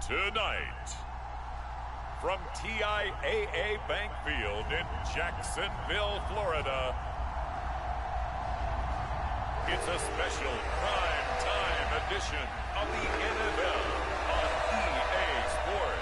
Tonight, from TIAA Bank Field in Jacksonville, Florida, it's a special prime time edition of the NFL on EA Sports.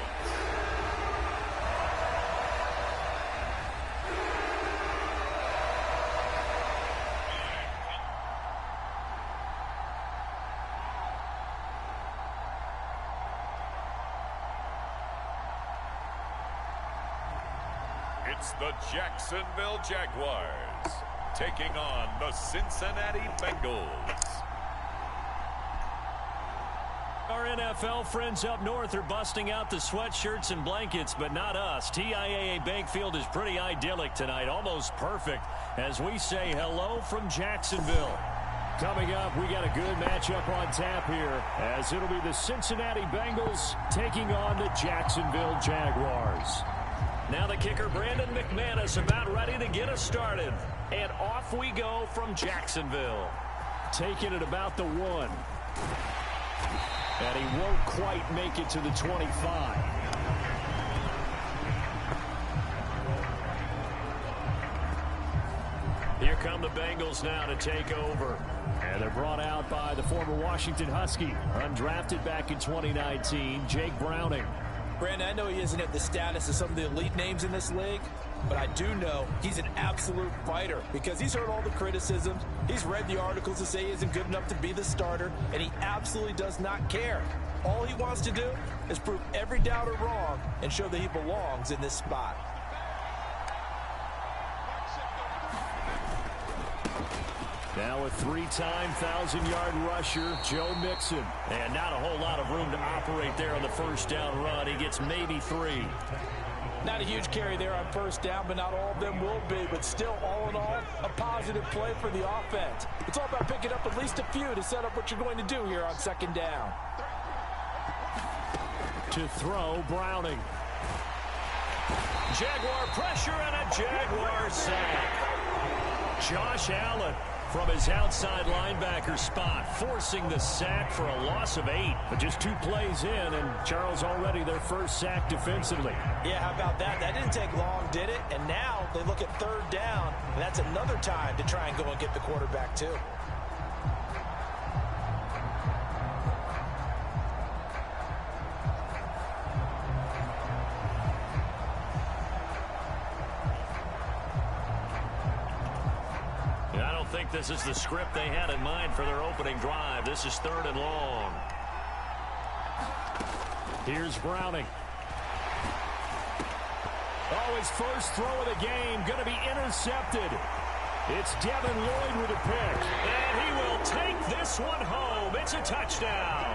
It's the Jacksonville Jaguars taking on the Cincinnati Bengals. Our NFL friends up north are busting out the sweatshirts and blankets, but not us. TIAA Bank Field is pretty idyllic tonight, almost perfect, as we say hello from Jacksonville. Coming up, we got a good matchup on tap here, as it'll be the Cincinnati Bengals taking on the Jacksonville Jaguars. Now the kicker, Brandon McManus, about ready to get us started. And off we go from Jacksonville. Taking it about the 1. And he won't quite make it to the 25. Here come the Bengals now to take over. And they're brought out by the former Washington Husky, undrafted back in 2019, Jake Browning. Brandon, I know he isn't at the status of some of the elite names in this league, but I do know he's an absolute fighter because he's heard all the criticisms. He's read the articles that say he isn't good enough to be the starter, and he absolutely does not care. All he wants to do is prove every doubter wrong and show that he belongs in this spot. Now a 3-time 1,000-yard rusher, Joe Mixon. And not a whole lot of room to operate there on the first down run. He gets maybe 3. Not a huge carry there on first down, but not all of them will be. But still, all in all, a positive play for the offense. It's all about picking up at least a few to set up what you're going to do here on second down. To throw, Browning. Jaguar pressure and a Jaguar sack. Josh Allen from his outside linebacker spot, forcing the sack for a loss of 8. But just 2 plays in, and Charles already their first sack defensively. Yeah, how about that? That didn't take long, did it? And now they look at third down, and that's another time to try and go and get the quarterback, too. I think this is the script they had in mind for their opening drive. This is 3rd and long. Here's Browning. Oh, his first throw of the game going to be intercepted. It's Devin Lloyd with a pick. And he will take this one home. It's a touchdown.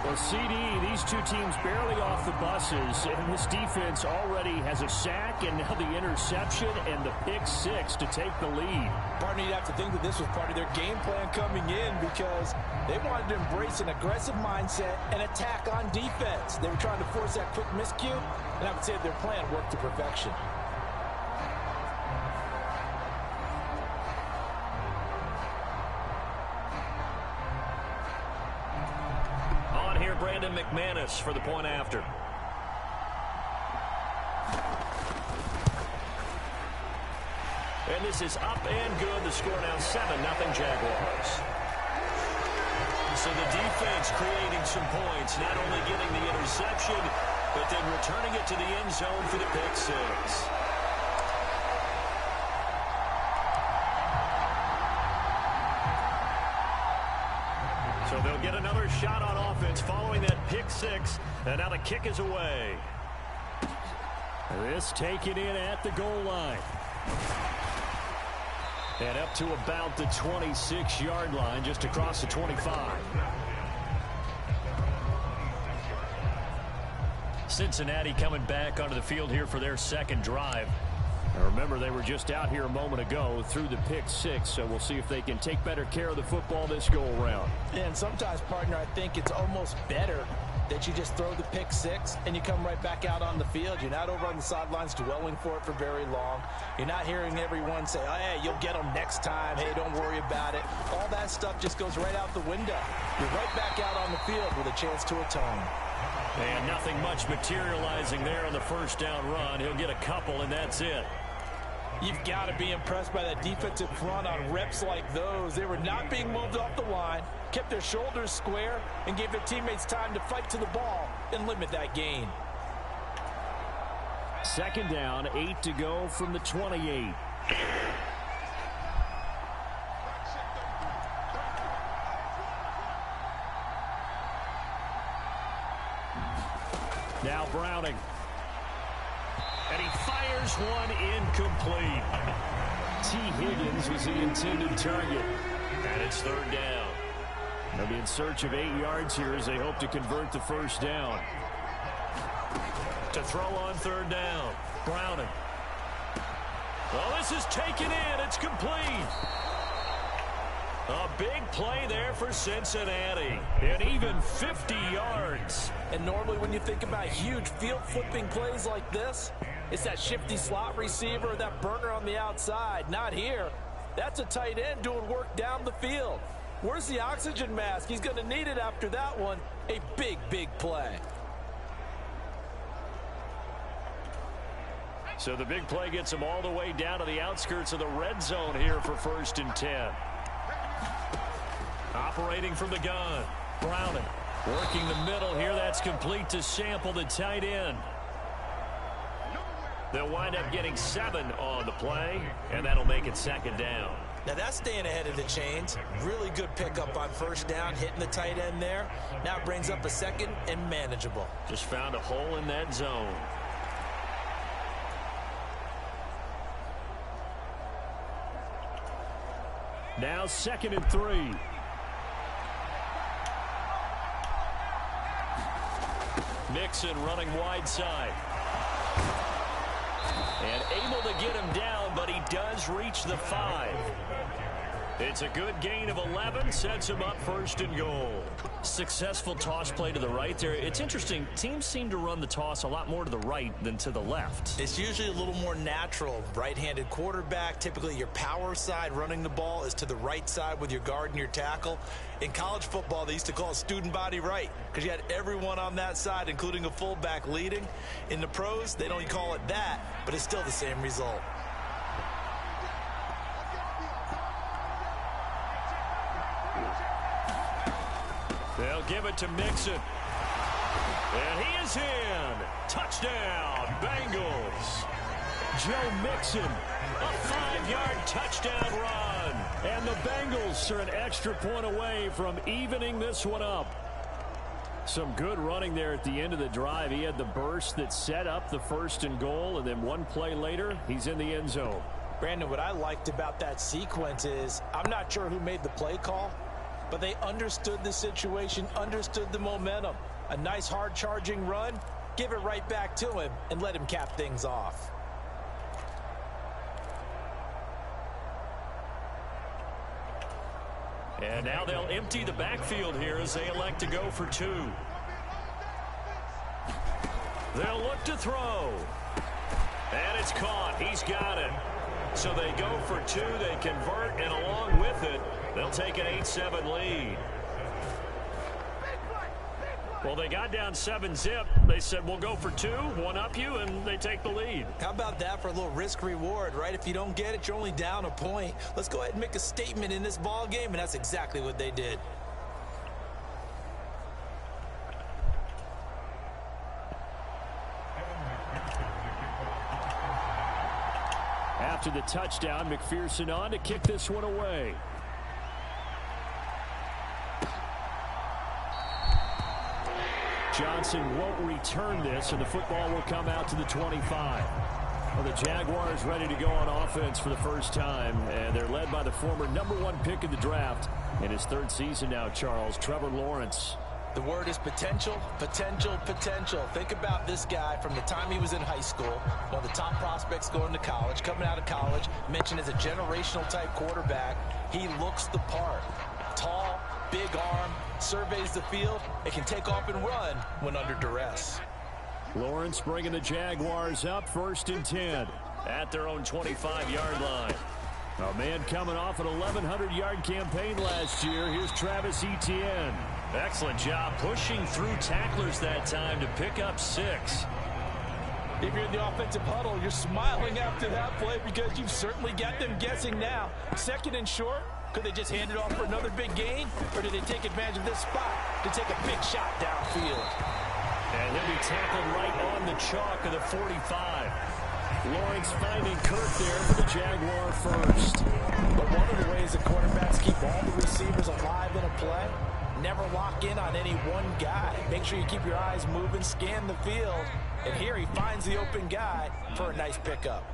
Well, CD, these two teams barely off the buses, and this defense already has a sack and now the interception and the pick 6 to take the lead. Partner, you'd have to think that this was part of their game plan coming in because they wanted to embrace an aggressive mindset and attack on defense. They were trying to force that quick miscue, and I would say their plan worked to perfection. Brandon McManus for the point after. And this is up and good. The score now 7-0 Jaguars. So the defense creating some points, not only getting the interception, but then returning it to the end zone for the pick 6. So they'll get another shot on offense following that pick 6. And now the kick is away. This taken in at the goal line. And up to about the 26-yard line, just across the 25. Cincinnati coming back onto the field here for their second drive. Now remember, they were just out here a moment ago through the pick 6, so we'll see if they can take better care of the football this go-around. And sometimes, partner, I think it's almost better that you just throw the pick six and you come right back out on the field. You're not over on the sidelines dwelling for it for very long. You're not hearing everyone say, oh, hey, you'll get them next time. Hey, don't worry about it. All that stuff just goes right out the window. You're right back out on the field with a chance to atone. And nothing much materializing there on the first down run. He'll get a couple, and that's it. You've got to be impressed by that defensive front on reps like those. They were not being moved off the line, kept their shoulders square, and gave their teammates time to fight to the ball and limit that gain. Second down, 8 to go from the 28. Now Browning. And he fires one incomplete. T. Higgins was the intended target. And it's third down. They'll be in search of 8 yards here as they hope to convert the first down. To throw on third down. Browning. Well, this is taken in. It's complete. A big play there for Cincinnati. And even 50 yards. And normally when you think about huge field-flipping plays like this, it's that shifty slot receiver, that burner on the outside. Not here. That's a tight end doing work down the field. Where's the oxygen mask? He's going to need it after that one. A big, big play. So the big play gets him all the way down to the outskirts of the red zone here for 1st and 10. Operating from the gun. Browning. Working the middle here. That's complete to Sample, the tight end. They'll wind up getting 7 on the play, and that'll make it second down. Now that's staying ahead of the chains. Really good pickup on first down, hitting the tight end there. Now it brings up a second and manageable. Just found a hole in that zone. Now 2nd and 3. Mixon running wide side. And able to get him down, but he does reach the 5. It's a good gain of 11, sets him up 1st and goal. Successful toss play to the right there. It's interesting. Teams seem to run the toss a lot more to the right than to the left. It's usually a little more natural. Right-handed quarterback, typically your power side running the ball is to the right side with your guard and your tackle. In college football, they used to call it student body right because you had everyone on that side, including a fullback leading. In the pros, they don't call it that, but it's still the same result. They'll give it to Mixon. And he is in. Touchdown, Bengals. Joe Mixon, a 5-yard touchdown run. And the Bengals are an extra point away from evening this one up. Some good running there at the end of the drive. He had the burst that set up the 1st and goal, and then one play later, he's in the end zone. Brandon, what I liked about that sequence is I'm not sure who made the play call, but they understood the situation, understood the momentum. A nice hard-charging run, give it right back to him, and let him cap things off. And now they'll empty the backfield here as they elect to go for 2. They'll look to throw. And it's caught. He's got it. So they go for 2. They convert, and along with it, they'll take an 8-7 lead. Well, they got down 7-zip. They said, we'll go for 2, one up you, and they take the lead. How about that for a little risk-reward, right? If you don't get it, you're only down a point. Let's go ahead and make a statement in this ball game, and that's exactly what they did. After the touchdown, McPherson on to kick this one away. Johnson won't return this, and the football will come out to the 25. Well, the Jaguars ready to go on offense for the first time, and they're led by the former #1 pick in the draft in his 3rd season now, Charles, Trevor Lawrence. The word is potential, potential, potential. Think about this guy from the time he was in high school, one of the top prospects going to college, coming out of college, mentioned as a generational type quarterback. He looks the part. Tall, big arm, surveys the field, and can take off and run when under duress. Lawrence bringing the Jaguars up 1st and 10 at their own 25-yard line. A man coming off an 1,100-yard campaign last year. Here's Travis Etienne. Excellent job pushing through tacklers that time to pick up 6. If you're in the offensive huddle, you're smiling after that play because you've certainly got them guessing now. 2nd and short, could they just hand it off for another big gain? Or did they take advantage of this spot to take a big shot downfield? And he'll be tackled right on the chalk of the 45. Lawrence finding Kirk there for the Jaguar first. But one of the ways the quarterbacks keep all the receivers alive in a play, never lock in on any one guy. Make sure you keep your eyes moving, scan the field. And here he finds the open guy for a nice pickup.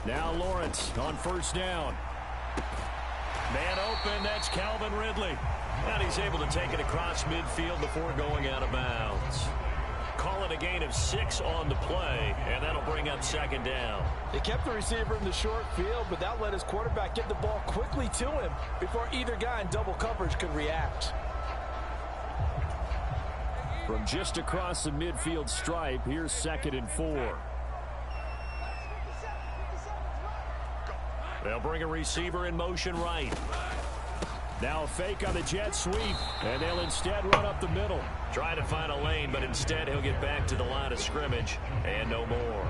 Now Lawrence on 1st down. Man open, that's Calvin Ridley. And he's able to take it across midfield before going out of bounds. Call it a gain of 6 on the play, and that'll bring up 2nd down. They kept the receiver in the short field, but that let his quarterback get the ball quickly to him before either guy in double coverage could react. From just across the midfield stripe, here's 2nd and 4. They'll bring a receiver in motion right. Now a fake on the jet sweep, and they'll instead run up the middle. Trying to find a lane, but instead he'll get back to the line of scrimmage, and no more.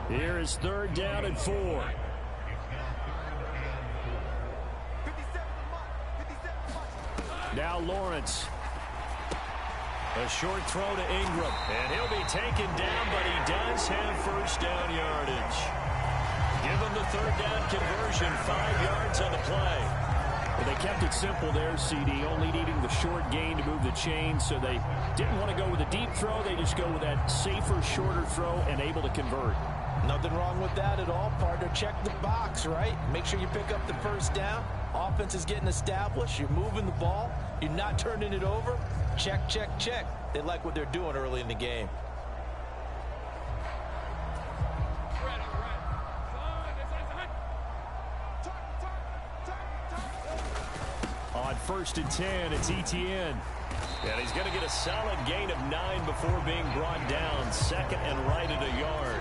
Here is 3rd down and 4. Now Lawrence. A short throw to Ingram, and he'll be taken down, but he does have 1st down yardage. Give him the 3rd down conversion, 5 yards on the play. Well, they kept it simple there, CD, only needing the short gain to move the chain, so they didn't want to go with a deep throw. They just go with that safer, shorter throw and able to convert. Nothing wrong with that at all, partner. Check the box, right? Make sure you pick up the 1st down. Offense is getting established. You're moving the ball. You're not turning it over. Check, check, check. They like what they're doing early in the game. On 1st and 10, it's Etienne. And he's going to get a solid gain of 9 before being brought down. 2nd and right at a yard.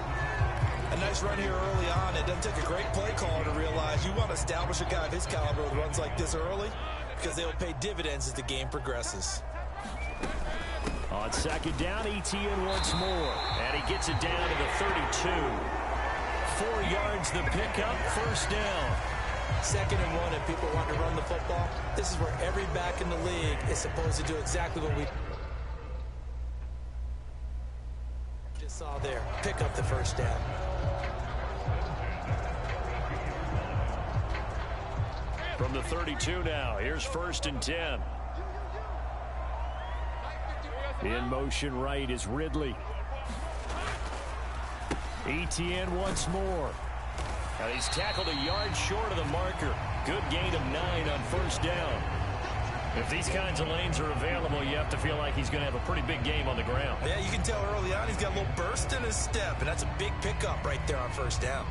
A nice run here early on. It doesn't take a great play caller to realize you want to establish a guy of his caliber with runs like this early because they'll pay dividends as the game progresses. On 2nd down, Etienne once more. And he gets it down to the 32. 4 yards the pickup, 1st down. 2nd and 1, if people want to run the football, this is where every back in the league is supposed to do exactly what we just saw there. Pick up the 1st down. From the 32 now, here's 1st and 10. In motion right is Ridley. Etienne once more. And he's tackled a yard short of the marker. Good gain of 9 on 1st down. If these kinds of lanes are available, you have to feel like he's going to have a pretty big game on the ground. Yeah, you can tell early on he's got a little burst in his step, and that's a big pickup right there on 1st down.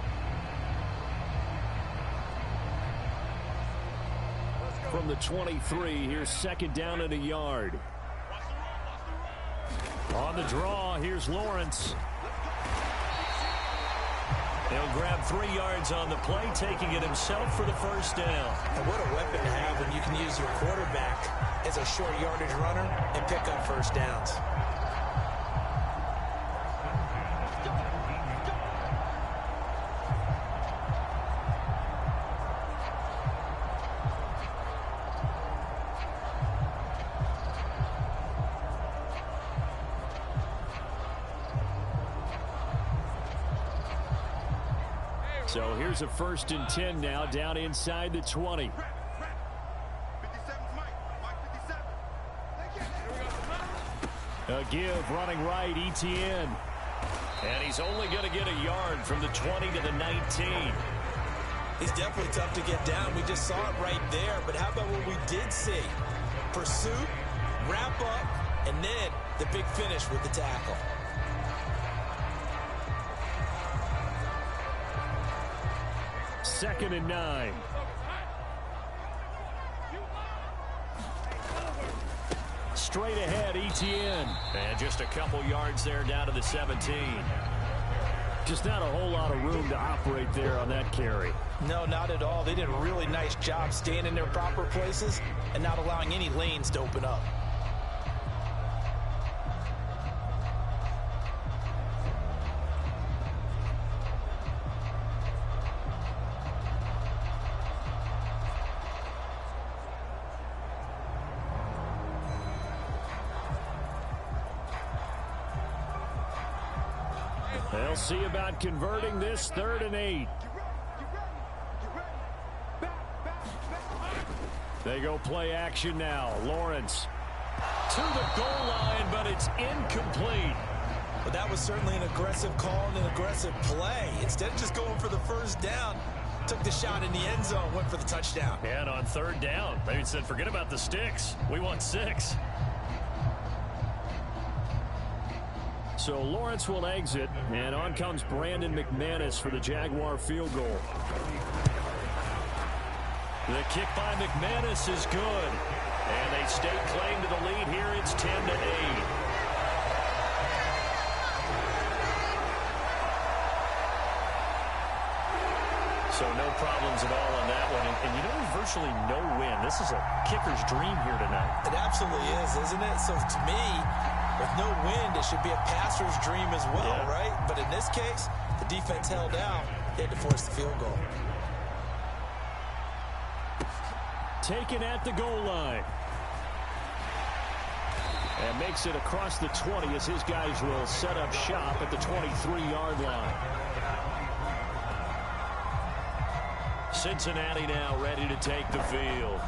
From the 23, here's 2nd down and a yard. On the draw, here's Lawrence. He'll grab 3 yards on the play, taking it himself for the 1st down. And what a weapon to have when you can use your quarterback as a short yardage runner and pick up 1st downs. So here's a 1st and 10 now, down inside the 20. A give, running right, Etienne. And he's only going to get a yard from the 20 to the 19. He's definitely tough to get down. We just saw it right there. But how about what we did see? Pursuit, wrap up, and then the big finish with the tackle. 2nd and 9. Straight ahead, Etienne. And just a couple yards there down to the 17. Just not a whole lot of room to operate there on that carry. No, not at all. They did a really nice job staying in their proper places and not allowing any lanes to open up. They'll see about converting this 3rd and 8. They go play action now. Lawrence to the goal line, but it's incomplete. But that was certainly an aggressive call and an aggressive play. Instead of just going for the first down, took the shot in the end zone, went for the touchdown. And on 3rd down, they said, forget about the sticks. We want 6. So Lawrence will exit, and on comes Brandon McManus for the Jaguar field goal. The kick by McManus is good, and they stake claim to the lead here. It's 10-8. So no problems at all on that one. And you know, there's virtually no win. This is a kicker's dream here tonight. It absolutely is, isn't it? So to me, with no wind, it should be a passer's dream as well, right? But in this case, the defense held out. They had to force the field goal. Taken at the goal line. And makes it across the 20 as his guys will set up shop at the 23-yard line. Cincinnati now ready to take the field.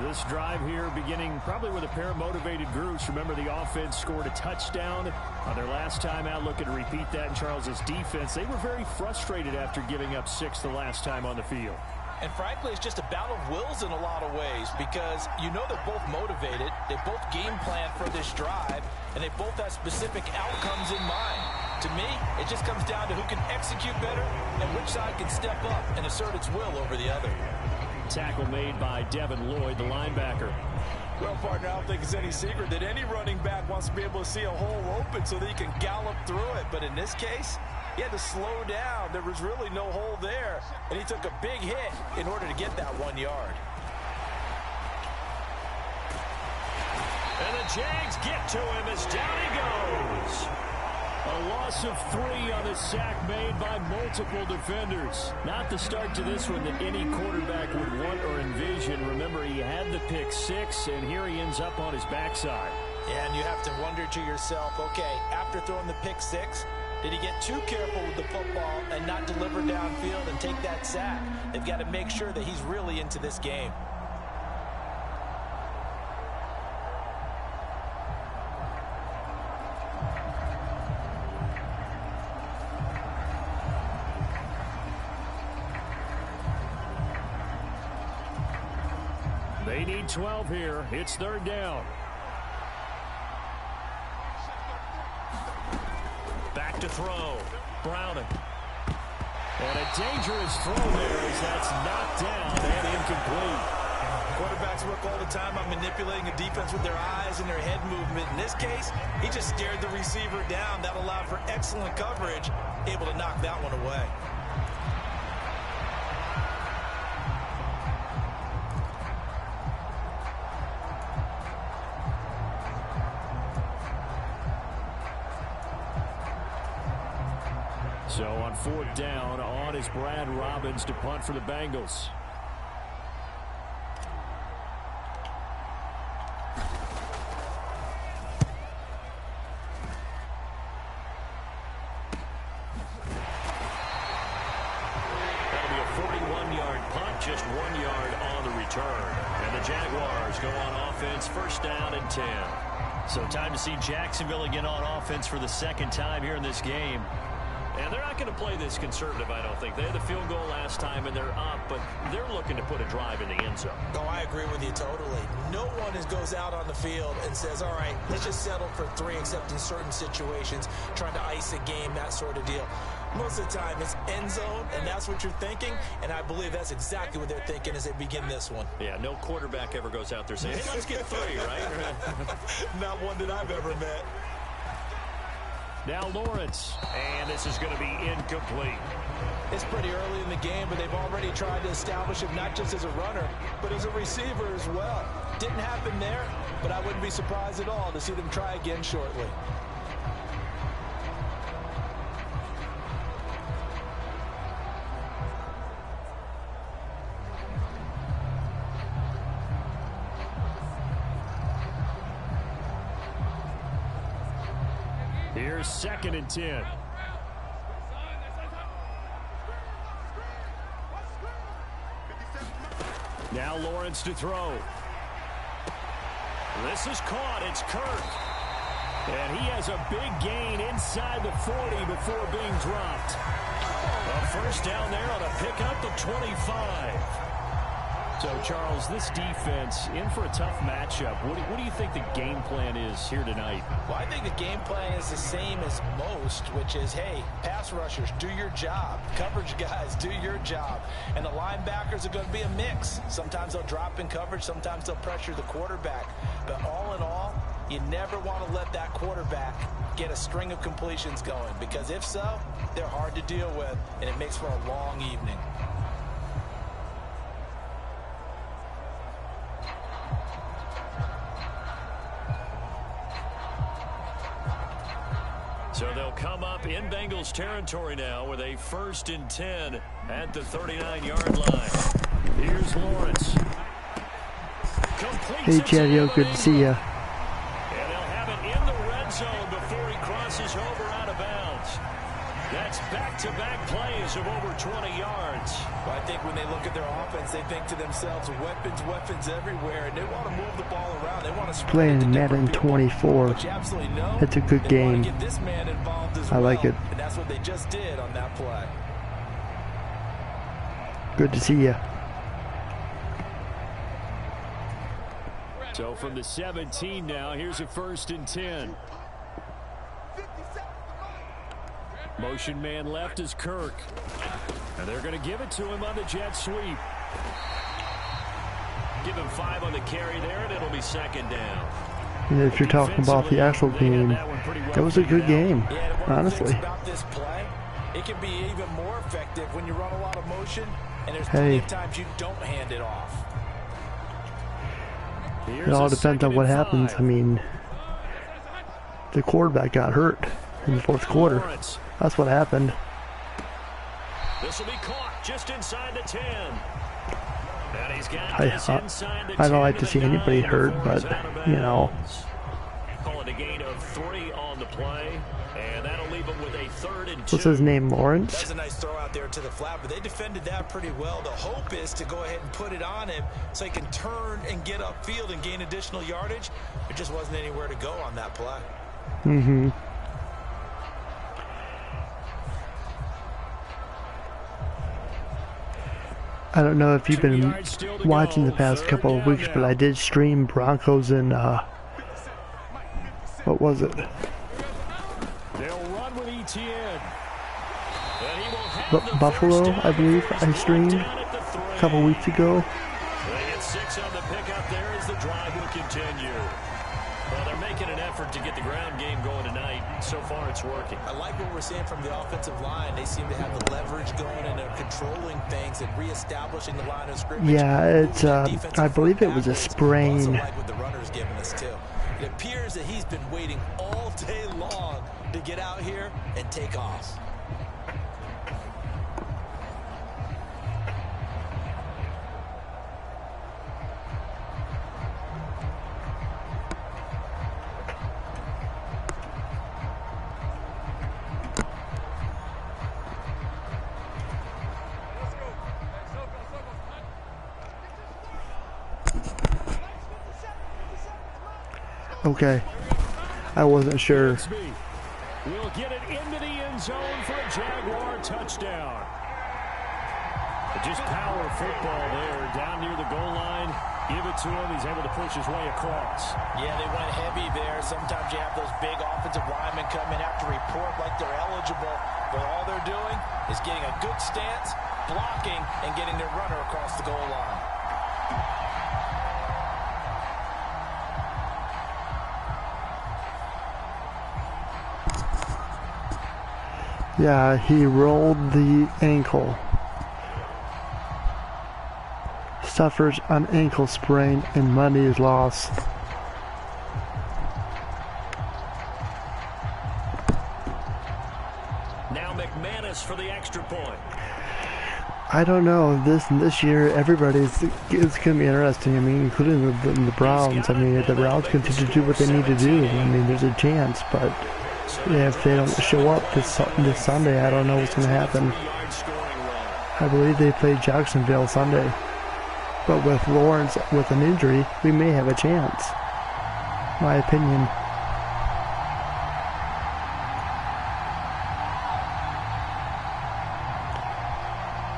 This drive here beginning probably with a pair of motivated groups. Remember, the offense scored a touchdown on their last time out. Looking to repeat that in Charles's defense. They were very frustrated after giving up 6 the last time on the field. And frankly, it's just a battle of wills in a lot of ways because you know they're both motivated. They both game plan for this drive, and they both have specific outcomes in mind. To me, it just comes down to who can execute better and which side can step up and assert its will over the other. Tackle made by Devin Lloyd, the linebacker. Well, partner, I don't think it's any secret that any running back wants to be able to see a hole open so that he can gallop through it. But in this case, he had to slow down. There was really no hole there, and he took a big hit in order to get that 1 yard. And the Jags get to him as down he goes. A loss of 3 on the sack made by multiple defenders. Not the start to this one that any quarterback would want or envision. Remember, he had the pick 6, and here he ends up on his backside. Yeah, and you have to wonder to yourself, okay, after throwing the pick 6, did he get too careful with the football and not deliver downfield and take that sack? They've got to make sure that he's really into this game. They need 12 here. It's 3rd down. Back to throw. Browning. And a dangerous throw there as that's knocked down and incomplete. Quarterbacks work all the time on manipulating a defense with their eyes and their head movement. In this case, he just stared the receiver down. That allowed for excellent coverage, able to knock that one away. So on 4th down, on is Brad Robbins to punt for the Bengals. That'll be a 41-yard punt, just 1 yard on the return. And the Jaguars go on offense, 1st down and 10. So time to see Jacksonville again on offense for the 2nd time here in this game. And they're not going to play this conservative, I don't think. They had the field goal last time, and they're up, but they're looking to put a drive in the end zone. Oh, I agree with you totally. No one goes out on the field and says, all right, let's just settle for 3, except in certain situations, trying to ice a game, that sort of deal. Most of the time, it's end zone, and that's what you're thinking, and I believe that's exactly what they're thinking as they begin this one. Yeah, no quarterback ever goes out there saying, hey, let's get 3, right? Not one that I've ever met. Now Lawrence, and this is going to be incomplete. It's pretty early in the game, but they've already tried to establish him not just as a runner, but as a receiver as well. Didn't happen there, but I wouldn't be surprised at all to see them try again shortly. Here's 2nd and 10. Now Lawrence to throw. This is caught. It's Kirk. And he has a big gain inside the 40 before being dropped. A first down there on a pickup of 25. So, Charles, this defense in for a tough matchup. What do you think the game plan is here tonight? Well, I think the game plan is the same as most, which is, hey, pass rushers, do your job. Coverage guys, do your job. And the linebackers are going to be a mix. Sometimes they'll drop in coverage. Sometimes they'll pressure the quarterback. But all in all, you never want to let that quarterback get a string of completions going, because if so, they're hard to deal with, and it makes for a long evening. So they'll come up in Bengals territory now with a 1st and 10 at the 39-yard line. Here's Lawrence. Hey, Chaddy, good to see ya. And they'll have it in the red zone before he crosses over out of bounds. That's back-to-back plays of over 20 yards. Well, I think when they look at their offense, they think to themselves, weapons everywhere, and they want to move the ball around. They want to playing Madden 24. It's a good game. I like it. And that's what they just did on that play. Good to see ya. So from the 17 now, here's a 1st and 10. Motion man left is Kirk. And they're going to give it to him on the jet sweep. Give him 5 on the carry there, and it'll be 2nd down. And if you're talking about the actual game, that was a good game, honestly. About this play, it can be even more effective when you run a lot of motion, and there's plenty of times you don't hand it off. It all depends on what happens. I mean, the quarterback got hurt in the 4th quarter. That's what happened. This will be caught just inside the 10. And he's got this inside the 10. I don't like to see anybody hurt, but you know. Call it a gain of 3 on the play, and that'll leave him with a 3rd and 2. What's his name, Lawrence? That's a nice throw out there to the flat, but they defended that pretty well. The hope is to go ahead and put it on him so he can turn and get upfield and gain additional yardage. There just wasn't anywhere to go on that play. Mm-hmm. I don't know if you've been watching the past couple of weeks, but I did stream Broncos and what was it? They'll run with ETN. Buffalo, I believe. I streamed a couple weeks ago. They get 6 on the pickup there as the drive will continue. Well, they're making an effort to get the ground game going tonight. So far, it's working. I like what we're seeing from the offensive line. They seem to have the leverage going, and they're controlling things and reestablishing the line of scrimmage. Yeah, it's. I believe it was a sprain. Also like what the runner's giving us too. It appears that he's been waiting all day long to get out here and take off. Okay, I wasn't sure will get it into the end zone for a Jaguar touchdown. Just power football there, down near the goal line. Give it to him. He's able to push his way across. Yeah, they went heavy there. Sometimes you have those big offensive linemen come in, have to report like they're eligible, but all they're doing is getting a good stance, blocking, and getting their runner across the goal line. Yeah, he rolled the ankle. Suffers an ankle sprain and money is lost. Now McManus for the extra point. I don't know. This year, everybody's it's going to be interesting. I mean, including the Browns. I mean, if the Browns continue to do what they need to do, I mean, there's a chance. But yeah, if they don't show up this Sunday, I don't know what's going to happen. I believe they play Jacksonville Sunday. But with Lawrence with an injury, we may have a chance. My opinion.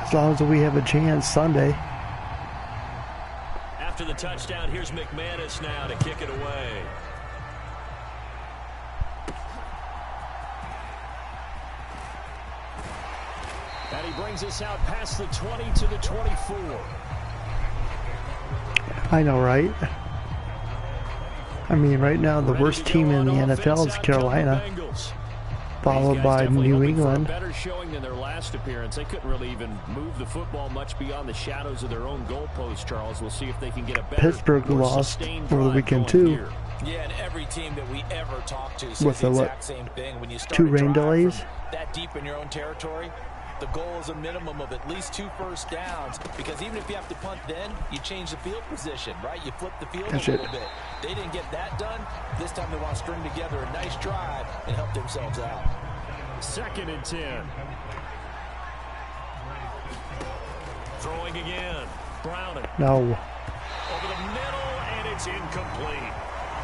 As long as we have a chance Sunday. After the touchdown, here's McManus now to kick it away. And he brings us out past the 20 to the 24. I know, right? I mean, right now the worst team in the NFL is Carolina, followed by New England. Better showing than their last appearance. They couldn't really even move the football much beyond the shadows of their own goalpost, Charles. We'll see if they can get a better, Pittsburgh lost over the weekend too. Yeah, and every team that we ever talk to says the exact same thing. When you start 2 rain delays? That deep in your own territory, the goal is a minimum of at least 2 first downs, because even if you have to punt then, you change the field position, right? You flip the field a little bit. They didn't get that done. This time they want to string together a nice drive and help themselves out. 2nd and 10. Throwing again. Browning. No. Over the middle, and it's incomplete.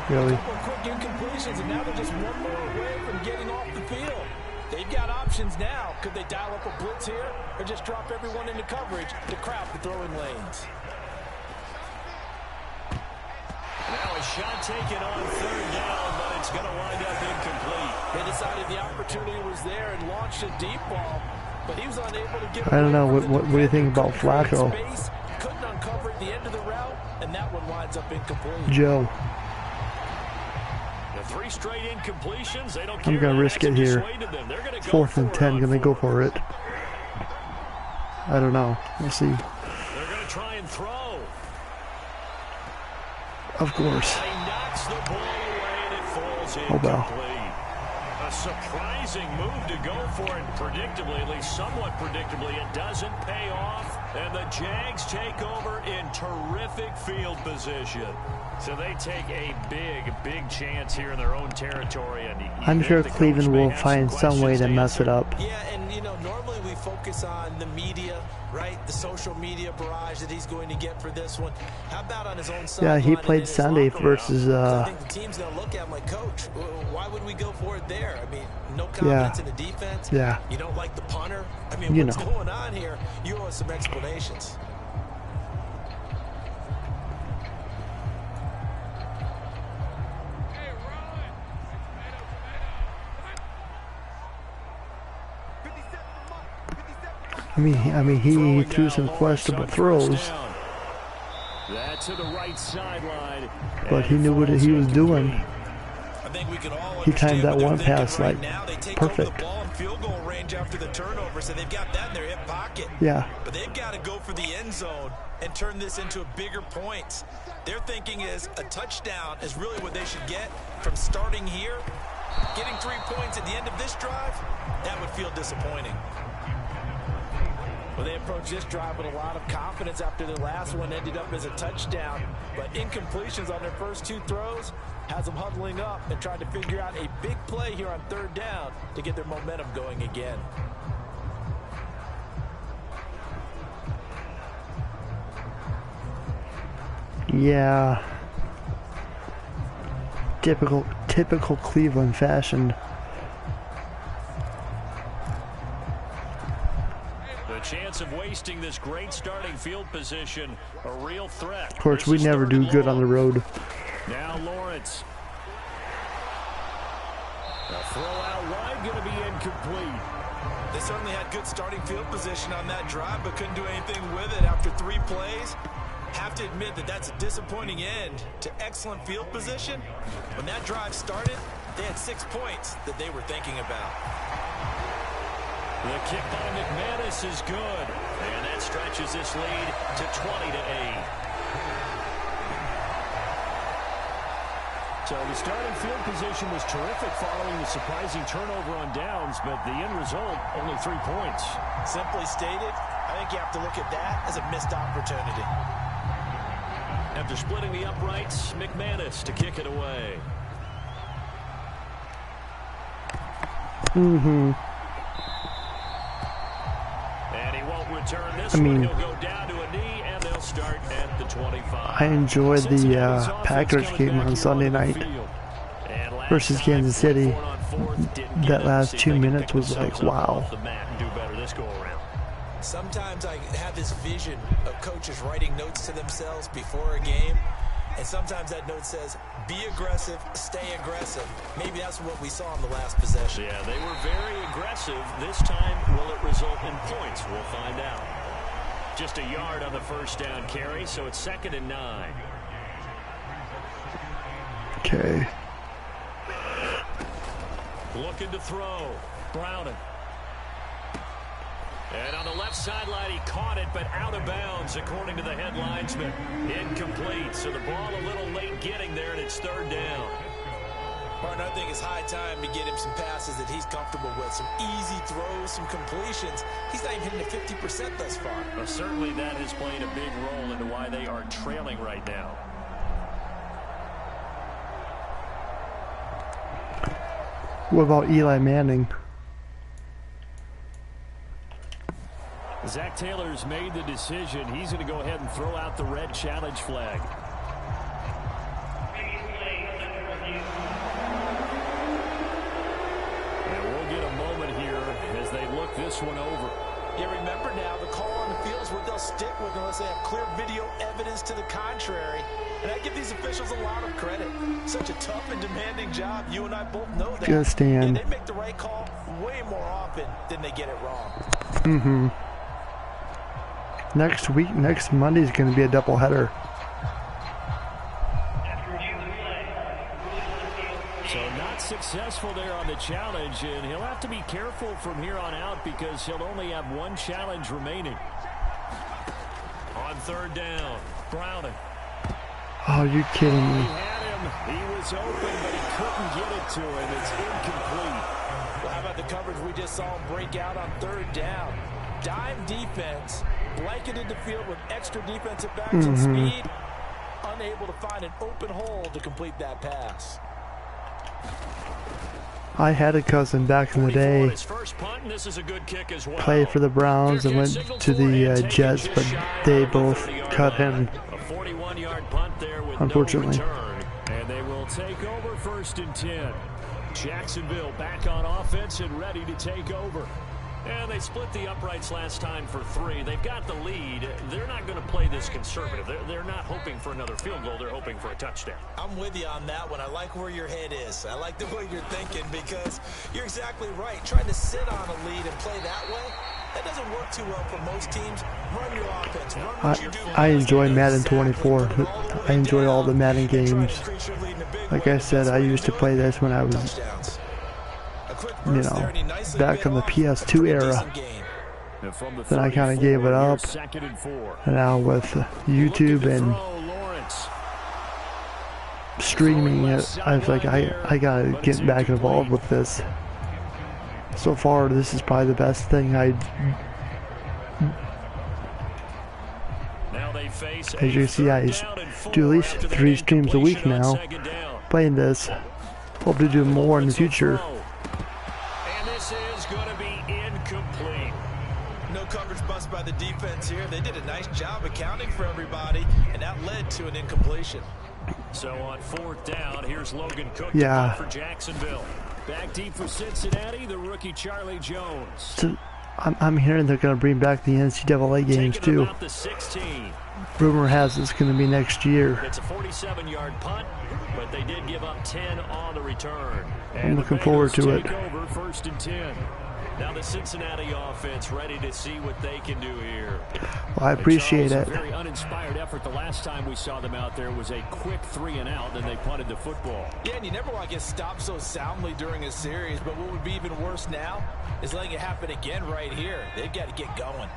Really? A couple of quick incompletions, and now they're just one more away from getting off the field. They've got options now. Could they dial up a blitz here or just drop everyone into coverage to crowd the throwing lanes? Now a shot taken on 3rd down, but it's going to wind up incomplete. They decided the opportunity was there and launched a deep ball, but he was unable to get. I don't know. What do you think about Flacco? Couldn't uncover at the end of the route, and that one winds up incomplete. Joe. 3 straight incompletions. They don't care. I'm gonna risk it here. 4th and 10. Gonna go for it. I don't know. We'll see. They're gonna try and throw. Of course. He knocks the ball away and it falls Oh well. A surprising move to go for it. Predictably, at least somewhat predictably, it doesn't pay off. And the Jags take over in terrific field position. So they take a big chance here in their own territory. And I'm sure Cleveland will find some way to mess it up. Yeah, and you know, normally we focus on the media, right? The social media barrage that he's going to get for this one. How about on his own side? Yeah, he played Sunday versus. I think the team's going to look at him like, Coach, why would we go for it there? I mean, no confidence in the defense. Yeah. You don't like the punter. I mean, what's going on here? You owe us some explanations. I mean, he threw some questionable throws, but he knew what he was doing. He timed that one pass like perfect. Field goal range after the turnover, so they've got that in their hip pocket. Yeah. But they've got to go for the end zone and turn this into a bigger point. Their thinking is a touchdown is really what they should get from starting here. Getting 3 points at the end of this drive, that would feel disappointing. Well, they approached this drive with a lot of confidence after their last one ended up as a touchdown. But incompletions on their first 2 throws has them huddling up and trying to figure out a big play here on 3rd down to get their momentum going again. Yeah. Typical Cleveland fashion. chance of wasting this great starting field position a real threat. Of course, we never do good on the road. Now Lawrence. The throw out wide going to be incomplete. They certainly had good starting field position on that drive, but couldn't do anything with it after 3 plays. Have to admit that that's a disappointing end to excellent field position. When that drive started, they had 6 points that they were thinking about. The kick by McManus is good, and that stretches this lead to 20-8. So the starting field position was terrific following the surprising turnover on downs, but the end result, only 3 points. Simply stated, I think you have to look at that as a missed opportunity. After splitting the uprights, McManus to kick it away. Mm-hmm. And he won't return this one. He'll go down to a knee, and they'll start at the 25. I enjoyed the Packers game on Sunday night versus Kansas City. That last 2 minutes was like, wow. Sometimes I have this vision of coaches writing notes to themselves before a game, and sometimes that note says, be aggressive, stay aggressive. Maybe that's what we saw in the last possession. Yeah, they were very aggressive. This time, will it result in points? We'll find out. Just a yard on the first down carry, so it's 2nd and 9. Okay. Looking to throw. Browning. And on the left sideline, he caught it, but out of bounds, according to the headlinesman. Incomplete, so the ball a little late getting there, and it's 3rd down. Partner, I think it's high time to get him some passes that he's comfortable with. Some easy throws, some completions. He's not even hitting the 50% thus far. Well, certainly that has played a big role into why they are trailing right now. What about Eli Manning? Zach Taylor's made the decision. He's going to go ahead and throw out the red challenge flag. And we'll get a moment here as they look this one over. Yeah, remember now, the call on the field is what they'll stick with unless they have clear video evidence to the contrary. And I give these officials a lot of credit. Such a tough and demanding job. You and I both know that. Good stand. And they make the right call way more often than they get it wrong. Mm-hmm. Next Monday is going to be a doubleheader. So not successful there on the challenge, and he'll have to be careful from here on out because he'll only have 1 challenge remaining. On 3rd down, Browning. Oh, you kidding me? He had him. He was open, but he couldn't get it to him. It's incomplete. Well, how about the coverage we just saw him break out on 3rd down? Dime defense, blanketed the field with extra defensive backs and speed, unable to find an open hole to complete that pass. I had a cousin back in the day play for the Browns and went to the Jets, but they both cut him, A 41-yard punt there with unfortunately. No return. And they will take over 1st and 10. Jacksonville back on offense and ready to take over. And they split the uprights last time for 3. They've got the lead. They're not going to play this conservative. They're not hoping for another field goal. They're hoping for a touchdown. I'm with you on that one. I like where your head is. I like the way you're thinking because you're exactly right. Trying to sit on a lead and play that way, that doesn't work too well for most teams. Run your offense. Run what you do. I enjoy Madden 24. I enjoy all the Madden games. Like I said, I used to play this when I was, you know, back in the PS2 era. Then I kind of gave it up. And now with YouTube and streaming it, I was like, I gotta get back involved with this. So far, this is probably the best thing as you can see, I do at least 3 streams a week now playing this. Hope to do more in the future. And this is going to be incomplete. No coverage bust by the defense here. They did a nice job accounting for everybody, and that led to an incompletion. So on 4th down, here's Logan Cook Yeah. for Jacksonville. Back deep for Cincinnati, the rookie Charlie Jones. I'm hearing they're going to bring back the NCAA games too. Rumor has it's going to be next year. It's a 47-yard punt, but they did give up 10 on the return. And I'm looking forward to it. Over 1st and 10. Now the Cincinnati offense ready to see what they can do here. Well, I appreciate it. A very uninspired effort. The last time we saw them out there was a quick 3-and-out, and they punted the football. Yeah, and you never want to get stopped so soundly during a series, but what would be even worse now is letting it happen again right here. They've got to get going.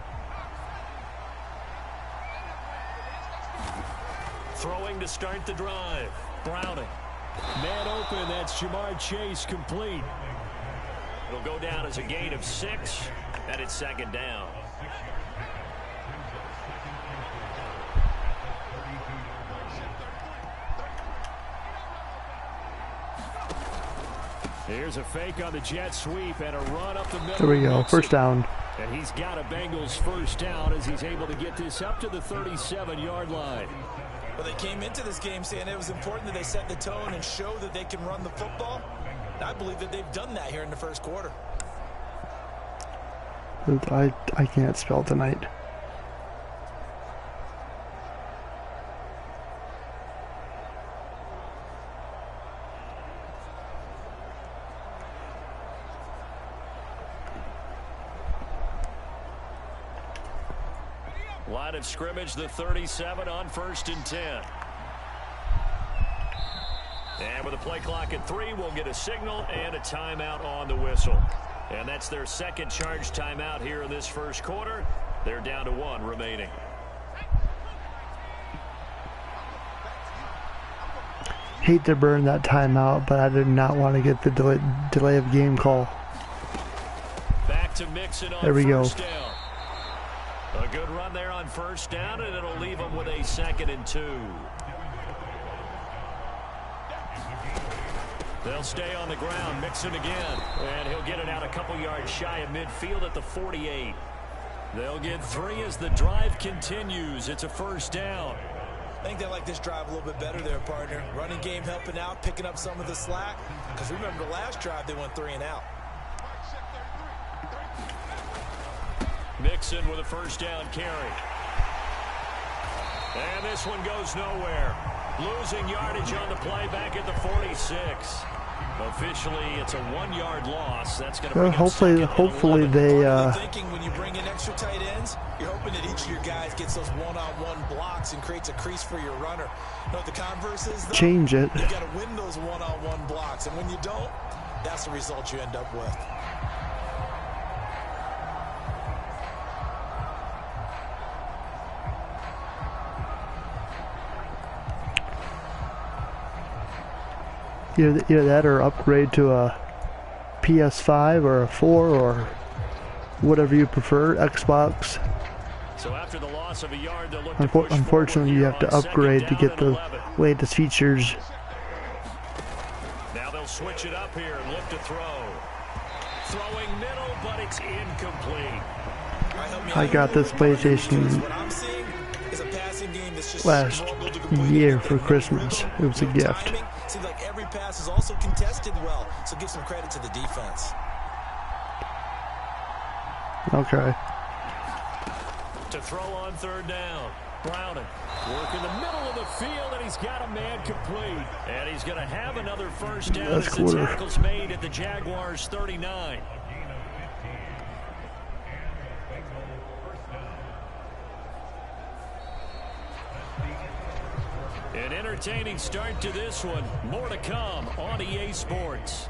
Throwing to start the drive. Browning. Man open. That's Jamar Chase complete. It'll go down as a gain of 6, and it's 2nd down. Here's a fake on the jet sweep and a run up the middle. There we go. 1st down. And he's got a Bengals 1st down as he's able to get this up to the 37-yard line. Well, they came into this game saying it was important that they set the tone and show that they can run the football. And I believe that they've done that here in the 1st quarter. I can't spell tonight. Line of scrimmage, the 37 on 1st and 10. And with a play clock at 3, we'll get a signal and a timeout on the whistle. And that's their 2nd charge timeout here in this 1st quarter. They're down to 1 remaining. Hate to burn that timeout, but I did not want to get the delay of game call. Back to Mixon on there we go. Down. A good run there on 1st down, and it'll leave them with a 2nd and 2. They'll stay on the ground. Mixon again. And he'll get it out a couple yards shy of midfield at the 48. They'll get 3 as the drive continues. It's a 1st down. I think they like this drive a little bit better there, partner. Running game helping out, picking up some of the slack. Because remember the last drive, they went 3-and-out. Mixon with a 1st down carry. And this one goes nowhere. Losing yardage on the play back at the 46. Officially, it's a 1-yard loss. That's going to bring hopefully they thinking when you bring in extra tight ends, you're hoping that each of your guys gets those one-on-one blocks and creates a crease for your runner. You know what the converse is, though? Change it. You got to win those one-on-one blocks, and when you don't, that's the result you end up with. Either that or upgrade to a PS5 or a 4 or whatever you prefer, Xbox. So after the loss of a yard, they'll look unfortunately, you have to upgrade to get the latest features. Now they'll switch it up here and look to throw. Throwing middle, but it's incomplete. I got this PlayStation last year for Christmas. It was a gift. Seems like every pass is also contested well, so give some credit to the defense. Okay. To throw on 3rd down. Browning working the middle of the field, and he's got a man complete. And he's going to have another 1st down as the tackle's made at the Jaguars' 39. An entertaining start to this one. More to come on EA Sports.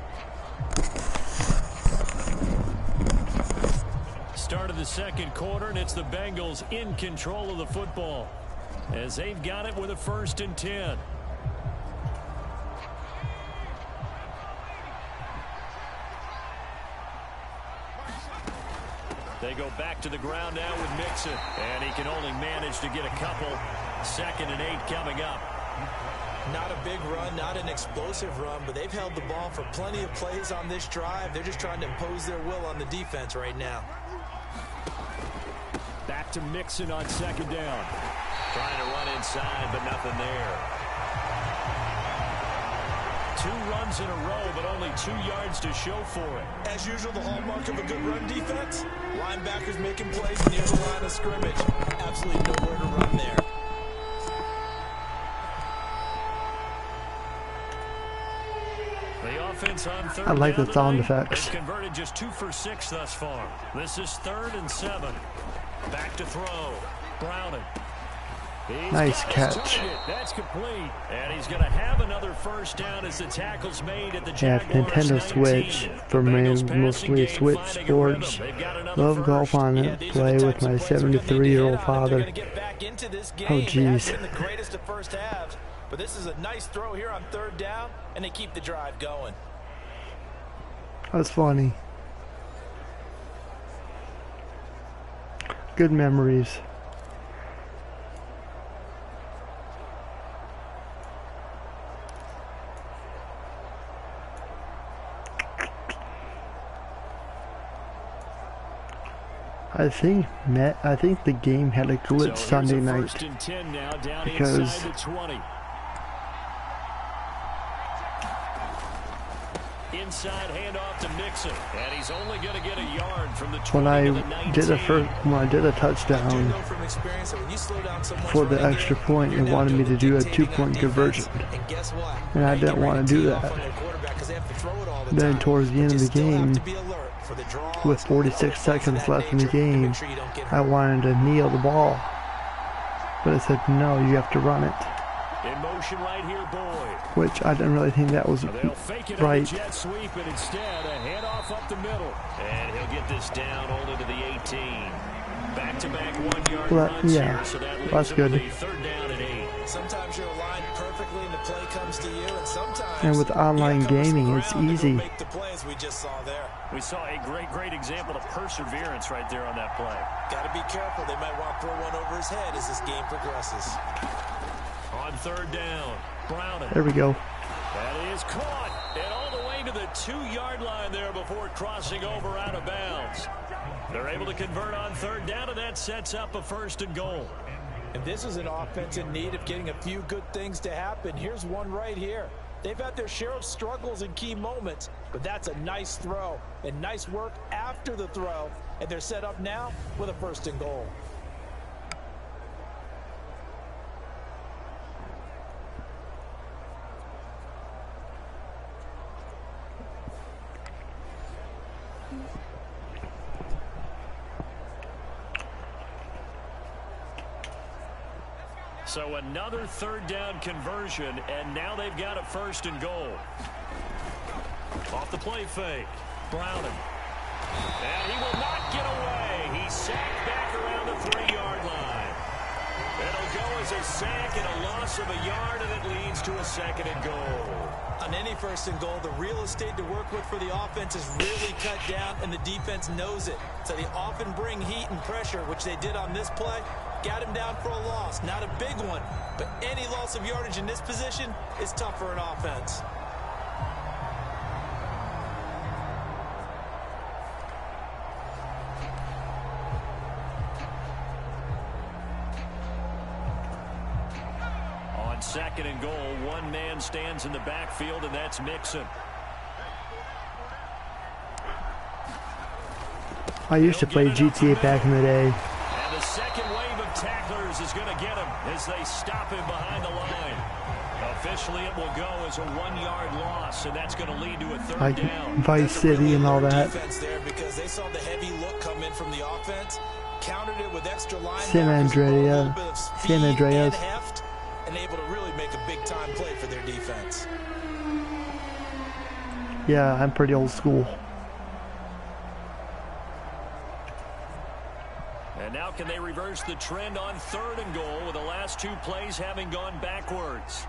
Start of the 2nd quarter, and it's the Bengals in control of the football as they've got it with a 1st and 10. They go back to the ground now with Mixon, and he can only manage to get a couple. 2nd and 8 coming up. Not a big run, not an explosive run, but they've held the ball for plenty of plays on this drive. They're just trying to impose their will on the defense right now. Back to Mixon on 2nd down. Trying to run inside, but nothing there. 2 runs in a row, but only 2 yards to show for it. As usual, the hallmark of a good run defense, linebackers making plays near the line of scrimmage. Absolutely nowhere to run there. The offense on third I like down the sound tonight. effects. They've converted just 2 for 6 thus far. This is 3rd and 7. Back to throw. Browning. Nice catch. That's complete. And he's going to have another first down as the tackle's made at the Yeah, Jaguars' Nintendo 19. Switch for me, mostly Switch sports. Love golf on it. Play with my 73-year-old father. Oh, jeez. But this is a nice throw here on 3rd down, and they keep the drive going. That's funny. Good memories. I think the game had a glitch Sunday night because inside handoff to Mixon, and he's only going to get a yard from the 20 when I did a touchdown for the extra point, it wanted me to do a 2-point conversion, and I didn't want to do that. Then towards the end of the game, with 46 seconds left in the game, I wanted to kneel the ball, but it said no, you have to run it. In motion right here, Boyd. Which I didn't really think that was right. Jet sweep, and instead a handoff up the middle, and he'll get this down only to the 18. Back-to-back 1-yard runs here, so that leaves that's good. 3rd down and 8. Sometimes you're aligned perfectly and the play comes to you, and sometimes And with online gaming, it's easy. Make the plays we just saw there. We saw a great example of perseverance right there on that play. Got to be careful. They might want to throw one over his head as this game progresses. On 3rd down, Browning. There we go. That is caught, and all the way to the 2-yard line there before crossing over out of bounds. They're able to convert on 3rd down, and that sets up a 1st and goal. And this is an offense in need of getting a few good things to happen. Here's one right here. They've had their share of struggles in key moments, but that's a nice throw and nice work after the throw, and they're set up now with a 1st and goal. So another 3rd down conversion, and now they've got a 1st and goal. Off the play fake, Browning. And he will not get away. He's sacked back around the 3-yard line. It'll go as a sack and a loss of a yard, and it leads to a 2nd and goal. On any 1st and goal, the real estate to work with for the offense is really cut down, and the defense knows it. So they often bring heat and pressure, which they did on this play. Got him down for a loss. Not a big one, but any loss of yardage in this position is tough for an offense. On 2nd and goal, one man stands in the backfield, and that's Mixon. I used to play GTA back in the day. And the second wave of tacklers is going to get him as they stop him behind the line. Officially, it will go as a 1-yard loss, and that's going to lead to a 3rd down. Vice City and all that. There because they saw the heavy look come in from the offense, countered it with extra line. San Andreas. And able to really make a big-time play for their defense. Yeah, I'm pretty old school. And now can they reverse the trend on 3rd and goal with the last 2 plays having gone backwards?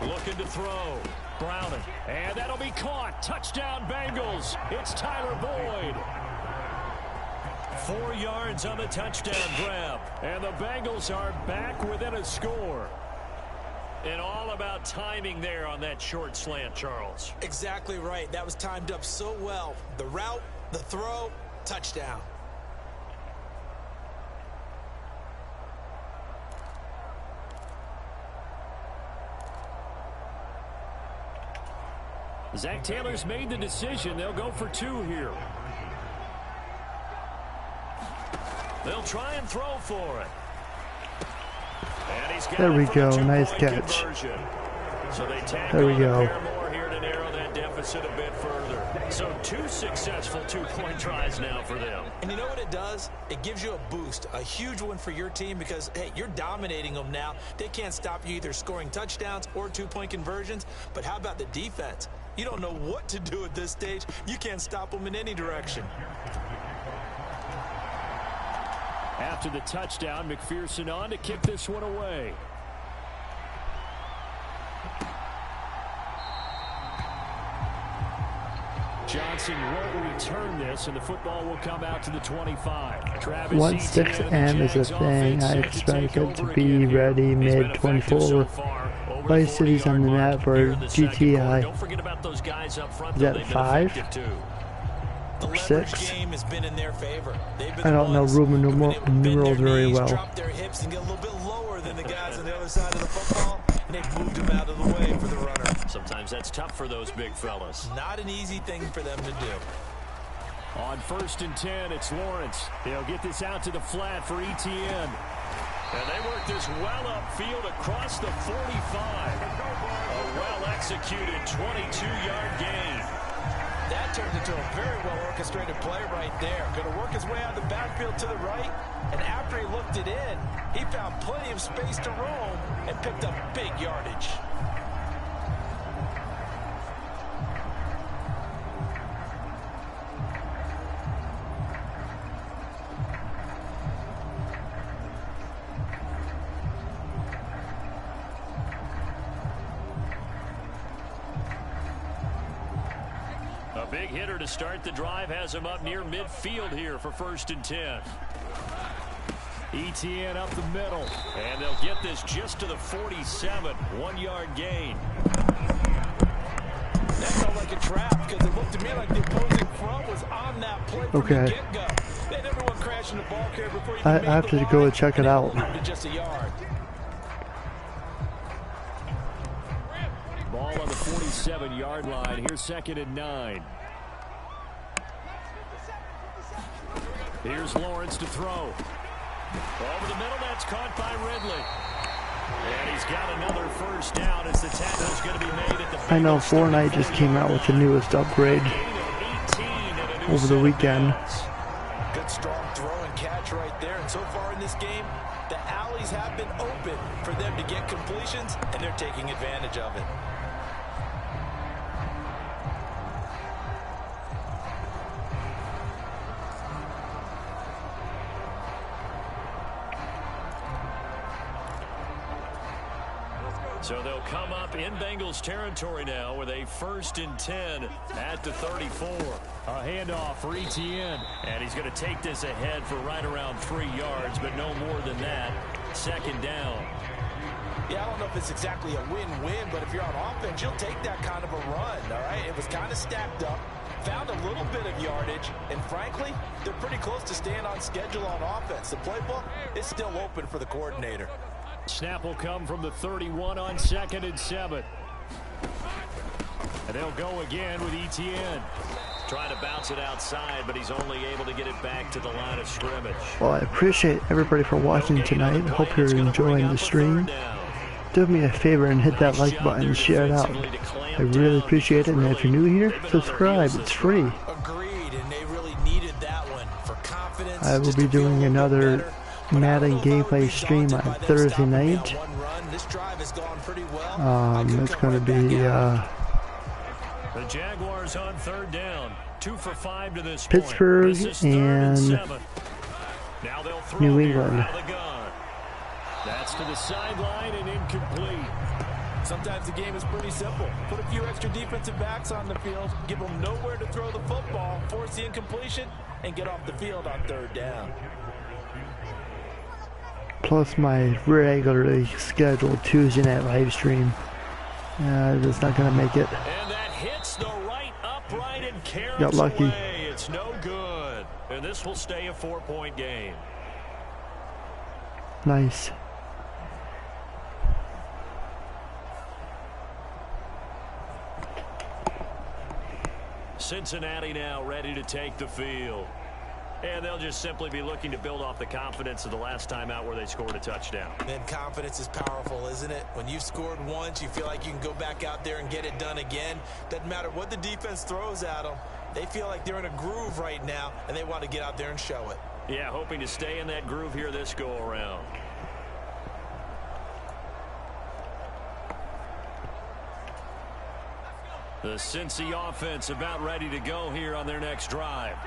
Looking to throw. Browning. And that'll be caught. Touchdown Bengals. It's Tyler Boyd. 4 yards on the touchdown grab. And the Bengals are back within a score. And all about timing there on that short slant, Charles. Exactly right. That was timed up so well. The route, the throw, touchdown. Zach Taylor's made the decision. They'll go for 2 here. They'll try and throw for it. And he's got there we go. Nice conversion. catch. So they tack There we on go. a pair more here to narrow that deficit a bit further. So 2 successful 2-point tries now for them. And you know what it does? It gives you a boost, a huge one for your team because, hey, you're dominating them now. They can't stop you either scoring touchdowns or 2-point conversions. But how about the defense? You don't know what to do at this stage. You can't stop them in any direction. After the touchdown, McPherson on to kick this one away. Johnson won't return this, and the football will come out to the 25. Travis Once 6 M is a thing, I expect it to be ready mid-24. Vice City's on the map for GTI. Is that 5? Or 6? I don't know Roman numerals very well. Drop their hips and get a little bit lower than the guys on the other side of the football, and they moved him out of the way for the runner. Sometimes that's tough for those big fellas. Not an easy thing for them to do. On 1st and 10, it's Lawrence. They'll get this out to the flat for ETN. And they work this well upfield across the 45. A well-executed 22-yard gain. That turned into a very well-orchestrated play right there. Going to work his way out of the backfield to the right, and after he looked it in, he found plenty of space to roam and picked up big yardage. Big hitter to start the drive has him up near midfield here for 1st and 10. ETN up the middle, and they'll get this just to the 47. 1-yard gain. That felt like a trap because it looked to me like the opposing front was on that play from the get-go. They had everyone crashing the ball carrier before you I have to go check it out. Just a yard. Ball on the 47-yard line. Here's 2nd and 9. Here's Lawrence to throw. Over the middle, that's caught by Ridley. And he's got another 1st down as the tackle's going to be made at the I know Fortnite just came out with the newest upgrade over the weekend. Good strong throw and catch right there. And so far in this game, the alleys have been open for them to get completions, and they're taking advantage of it. So they'll come up in Bengals territory now with a 1st and 10 at the 34. A handoff for ETN. And he's going to take this ahead for right around 3 yards, but no more than that. 2nd down. Yeah, I don't know if it's exactly a win-win, but if you're on offense, you'll take that kind of a run, all right? It was kind of stacked up, found a little bit of yardage, and frankly, they're pretty close to staying on schedule on offense. The playbook is still open for the coordinator. Snap will come from the 31 on 2nd and 7. And they'll go again with ETN. Trying to bounce it outside, but he's only able to get it back to the line of scrimmage. Well, I appreciate everybody for watching tonight. Hope you're enjoying the stream. Do me a favor and hit that like button and share it out. I really appreciate it. And if you're new here, subscribe. It's free. Agreed, and they really needed that one for confidence. I will be doing another Madden gameplay stream on Thursday night. It's going to be the Jaguars on 3rd down. 2 for 5 to this Pittsburgh and now they'll throw New England. That's to the sideline and incomplete. Sometimes the game is pretty simple. Put a few extra defensive backs on the field, give them nowhere to throw the football, force the incompletion, and get off the field on 3rd down. Plus my regularly scheduled Tuesday night live stream. It's not going to make it. And that hits the right upright and carries Got lucky. away. It's no good. And this will stay a 4-point game. Nice. Cincinnati now ready to take the field. And they'll just simply be looking to build off the confidence of the last time out where they scored a touchdown. Then confidence is powerful, isn't it? When you've scored once, you feel like you can go back out there and get it done again. Doesn't matter what the defense throws at them. They feel like they're in a groove right now, and they want to get out there and show it. Yeah, hoping to stay in that groove here this go-around. The Cincy offense about ready to go here on their next drive.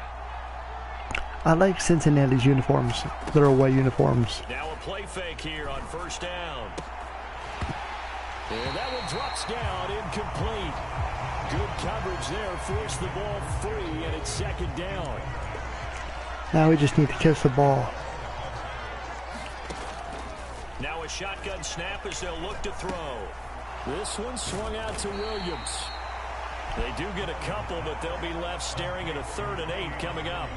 I like Cincinnati's uniforms, their away uniforms. Now a play fake here on first down. And that one drops down, incomplete. Good coverage there, forced the ball free, and it's second down. Now we just need to catch the ball. Now a shotgun snap as they'll look to throw. This one swung out to Williams. They do get a couple, but they'll be left staring at a 3rd and 8 coming up.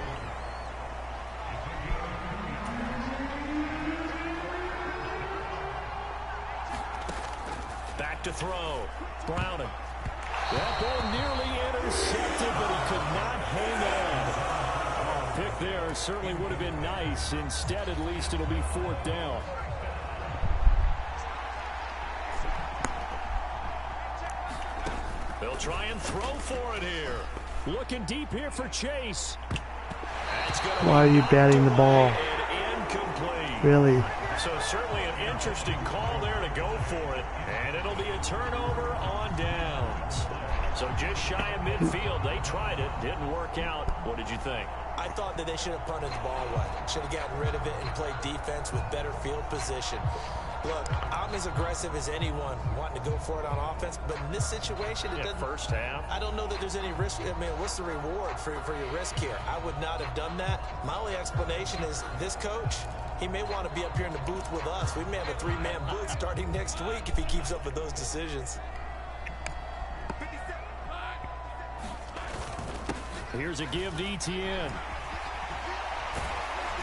Back to throw. Browning. That ball nearly intercepted, but he could not hang on. Pick there certainly would have been nice. Instead, at least, it'll be 4th down. They'll try and throw for it here. Looking deep here for Chase. Why are you batting the ball? Incomplete. Really? So certainly an interesting call there to go for it. And it'll be a turnover on downs. So just shy of midfield. They tried it. Didn't work out. What did you think? I thought that they should have punted the ball away. Should have gotten rid of it and played defense with better field position. Look, I'm as aggressive as anyone wanting to go for it on offense, but in this situation, it doesn't. First half. I don't know that there's any risk. I mean, what's the reward for your risk here? I would not have done that. My only explanation is this coach, he may want to be up here in the booth with us. We may have a 3-man booth starting next week if he keeps up with those decisions. Here's a give to ETN.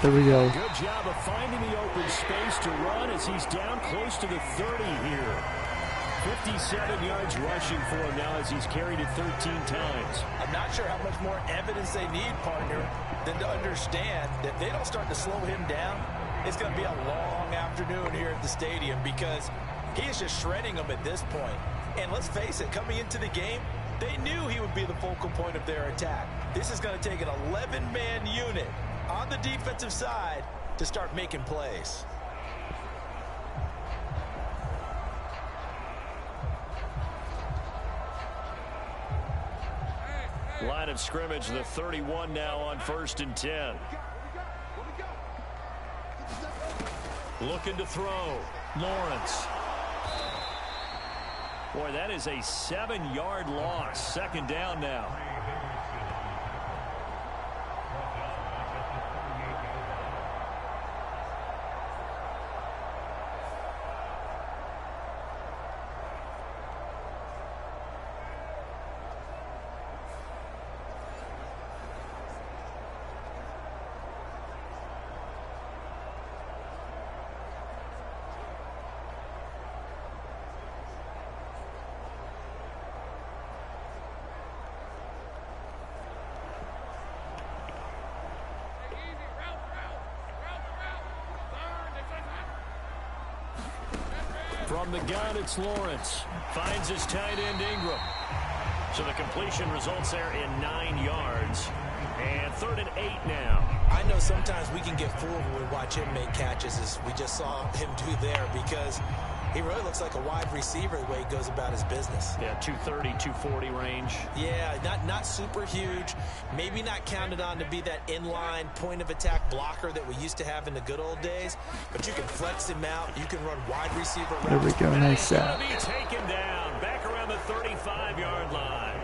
There we go. Good job of finding the open space to run as he's down close to the 30 here. 57 yards rushing for him now as he's carried it 13 times. I'm not sure how much more evidence they need, partner, than to understand that if they don't start to slow him down, it's going to be a long afternoon here at the stadium because he is just shredding them at this point. And let's face it, coming into the game, they knew he would be the focal point of their attack. This is going to take an 11-man unit on the defensive side to start making plays. Line of scrimmage, the 31 now on 1st and 10. Looking to throw. Lawrence. Boy, that is a 7-yard loss. 2nd down now. From the gun, it's Lawrence. Finds his tight end, Ingram. So the completion results there in 9 yards. And 3rd and 8 now. I know sometimes we can get fooled when we watch him make catches, as we just saw him do there, because he really looks like a wide receiver the way he goes about his business. Yeah, 230, 240 range. Yeah, not super huge. Maybe not counted on to be that inline point-of-attack blocker that we used to have in the good old days. But you can flex him out. You can run wide receiver routes. There we go, nice set. Be taken down back around the 35-yard line.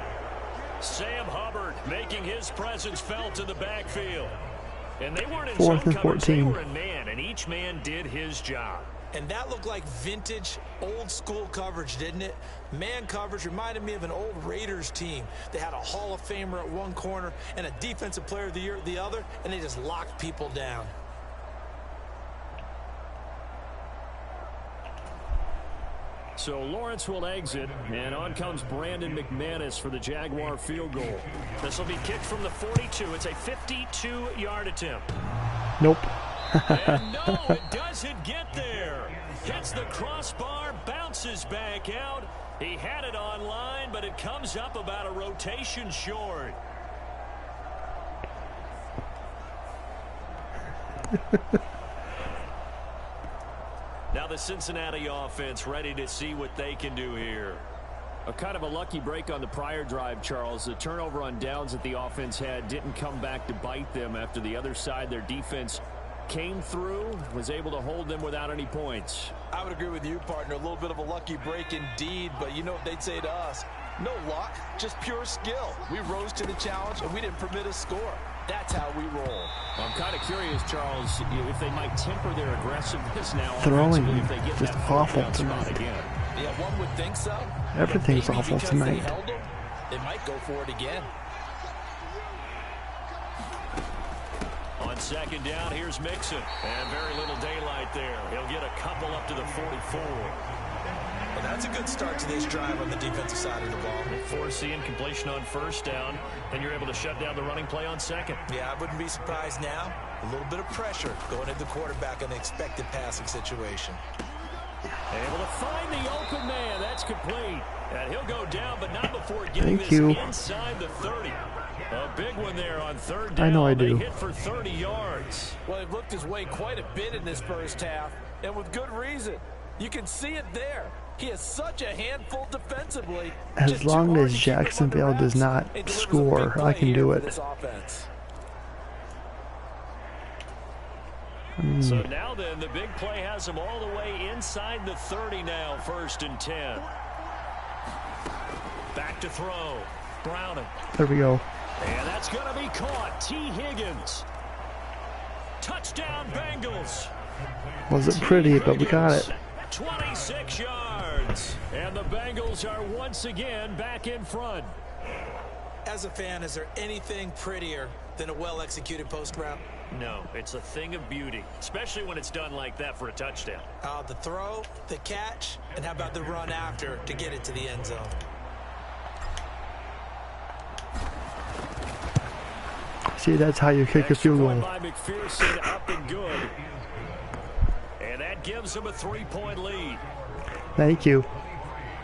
Sam Hubbard making his presence felt in the backfield. And they weren't in 4th and zone coverage, 14. they were in man, and each man did his job. And that looked like vintage, old-school coverage, didn't it? Man coverage reminded me of an old Raiders team. They had a Hall of Famer at one corner and a Defensive Player of the Year at the other, and they just locked people down. So Lawrence will exit, and on comes Brandon McManus for the Jaguar field goal. This will be kicked from the 42. It's a 52-yard attempt. Nope. And no, it doesn't get there. Hits the crossbar, bounces back out. He had it online, but it comes up about a rotation short. Now the Cincinnati offense ready to see what they can do here. A kind of a lucky break on the prior drive, Charles. The turnover on downs that the offense had didn't come back to bite them after the other side. Their defense came through, was able to hold them without any points. I would agree with you, partner. A little bit of a lucky break indeed, but you know what they'd say to us? No luck, just pure skill. We rose to the challenge, and we didn't permit a score. That's how we roll. I'm kind of curious, Charles, if they might temper their aggressiveness now. Throwing if they get just that awful spot tonight. again. Yeah, one would think so. Everything's Maybe awful because tonight. They held them, they might go for it again. On second down, here's Mixon. And very little daylight there. He'll get a couple up to the 44. Well, that's a good start to this drive on the defensive side of the ball. Force the incompletion on first down, and you're able to shut down the running play on second. Yeah, I wouldn't be surprised now. A little bit of pressure going at the quarterback in the expected passing situation. Able to find the open man. That's complete. And he'll go down, but not before getting Thank this you. inside the 30. A big one there on third down. I know I do. They hit for 30 yards. Well, he looked his way quite a bit in this first half, and with good reason. You can see it there. He is such a handful defensively. As long as Jacksonville does not score, I can do it. So now then, the big play has him all the way inside the 30 now, 1st and 10. Back to throw. Browning. There we go. And that's going to be caught. T. Higgins. Touchdown, Bengals. Wasn't pretty, but we got it. 26 yards. And the Bengals are once again back in front. As a fan, is there anything prettier than a well-executed post route? No, it's a thing of beauty, especially when it's done like that for a touchdown. The throw, the catch, and how about the run after to get it to the end zone? See, that's how you kick a field goal. By McPherson, up and good. And that gives him a 3-point lead. Thank you.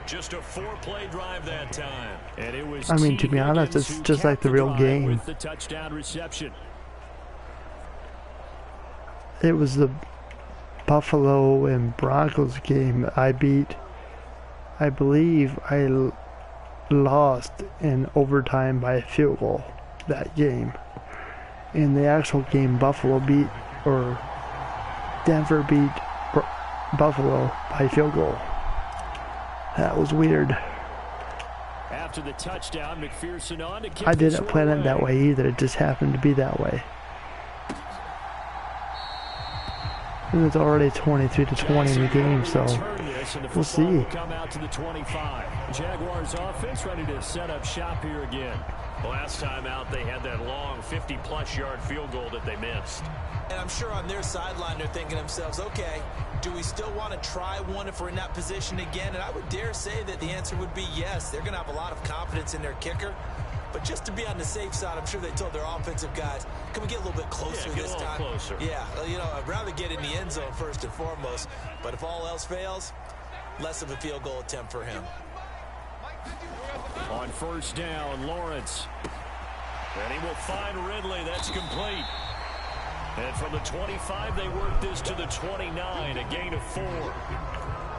Just a 4-play drive that time. And it was I mean, to be honest, it's just like the real game. With the touchdown reception. It was the Buffalo and Broncos game I believe I lost in overtime by a field goal that game. In the actual game, Denver beat Buffalo by field goal. That was weird. After the touchdown, McPherson on to kick. I didn't plan it that way either. It just happened to be that way. And it's already 23-20 in the game, so we'll see. Come out to the 25. Jaguars offense ready to set up shop here again. Last time out, they had that long 50-plus yard field goal that they missed. And I'm sure on their sideline, they're thinking to themselves, okay, do we still want to try one if we're in that position again? And I would dare say that the answer would be yes. They're going to have a lot of confidence in their kicker. But just to be on the safe side, I'm sure they told their offensive guys, can we get a little bit closer this time? Closer. Yeah, you know, I'd rather get in the end zone first and foremost. But if all else fails, less of a field goal attempt for him. On first down, Lawrence. And he will find Ridley. That's complete. And from the 25, they work this to the 29, a gain of 4.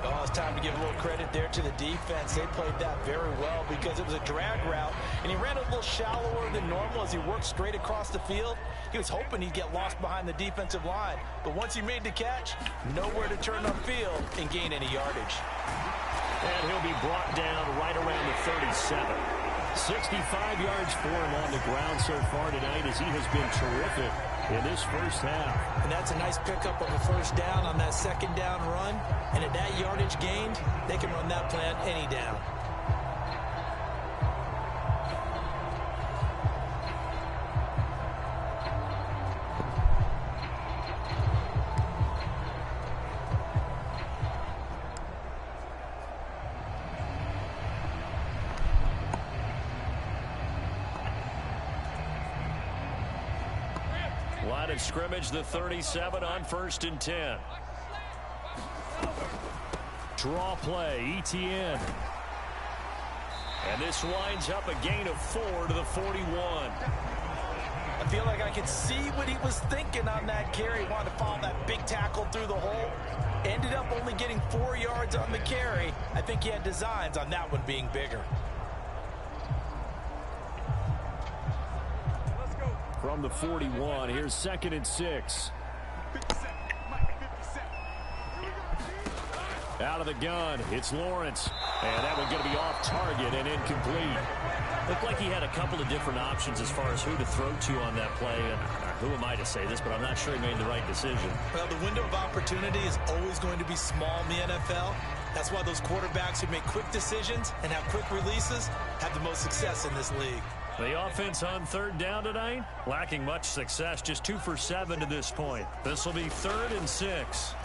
Oh, it's time to give a little credit there to the defense. They played that very well because it was a drag route, and he ran a little shallower than normal as he worked straight across the field. He was hoping he'd get lost behind the defensive line, but once he made the catch, nowhere to turn upfield and gain any yardage. And he'll be brought down right around the 37. 65 yards for him on the ground so far tonight as he has been terrific in this first half. And that's a nice pickup of a first down on that second down run. And at that yardage gained, they can run that plan any down. Line of scrimmage, the 37 on 1st and 10. Draw play, ETN. And this winds up a gain of 4 to the 41. I feel like I could see what he was thinking on that carry. He wanted to follow that big tackle through the hole. Ended up only getting 4 yards on the carry. I think he had designs on that one being bigger. From the 41, here's 2nd and 6. Out of the gun, it's Lawrence. And that one's going to be off target and incomplete. Looked like he had a couple of different options as far as who to throw to on that play. And who am I to say this, but I'm not sure he made the right decision. Well, the window of opportunity is always going to be small in the NFL. That's why those quarterbacks who make quick decisions and have quick releases have the most success in this league. The offense on 3rd down tonight, lacking much success, just 2 for 7 to this point. This will be 3rd and 6.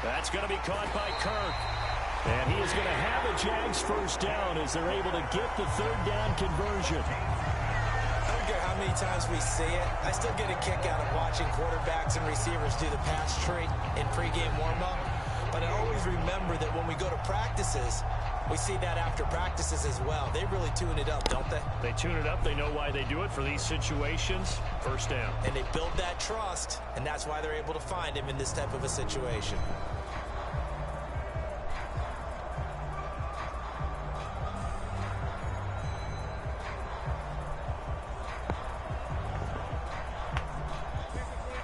That's going to be caught by Kirk. And he is going to have a Jags 1st down as they're able to get the 3rd down conversion. I don't care how many times we see it. I still get a kick out of watching quarterbacks and receivers do the pass tree in pregame warm-up. But I always remember that when we go to practices, we see that after practices as well. They really tune it up, don't they? They tune it up. They know why they do it for these situations. 1st down. And they build that trust, and that's why they're able to find him in this type of a situation.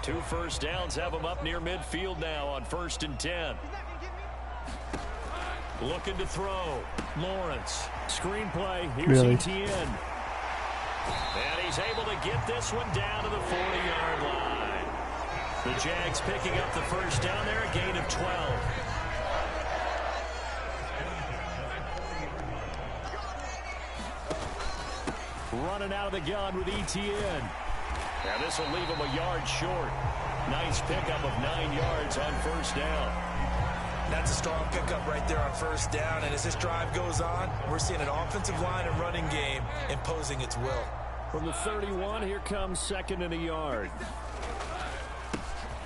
Two 1st downs have them up near midfield now on 1st and 10. Looking to throw. Lawrence. Screenplay. Here's ETN. And he's able to get this one down to the 40-yard line. The Jags picking up the 1st down there, a gain of 12. Running out of the gun with ETN. Now this will leave him a yard short. Nice pickup of 9 yards on 1st down. That's a strong pickup right there on 1st down. And as this drive goes on, we're seeing an offensive line and running game imposing its will. From the 31, here comes 2nd and a yard.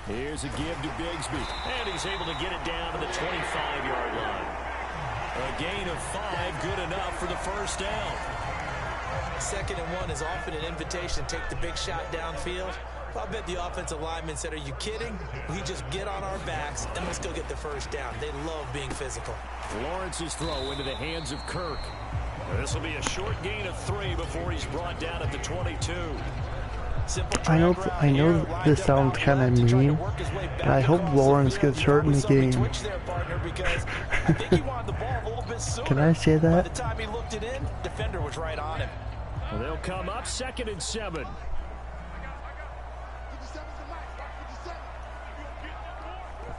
Here's a give to Bigsby. And he's able to get it down to the 25-yard line. A gain of 5, good enough for the 1st down. 2nd and 1 is often an invitation to take the big shot downfield. I bet the offensive lineman said, are you kidding? We just get on our backs and we'll still get the 1st down. They love being physical. Lawrence's throw into the hands of Kirk. This will be a short gain of 3 before he's brought down at the 22. I know this sounds kind of mean, but I hope Lawrence gets hurt in the game. Can I say that? By the time he looked it in, defender was right on him. They'll come up 2nd and 7.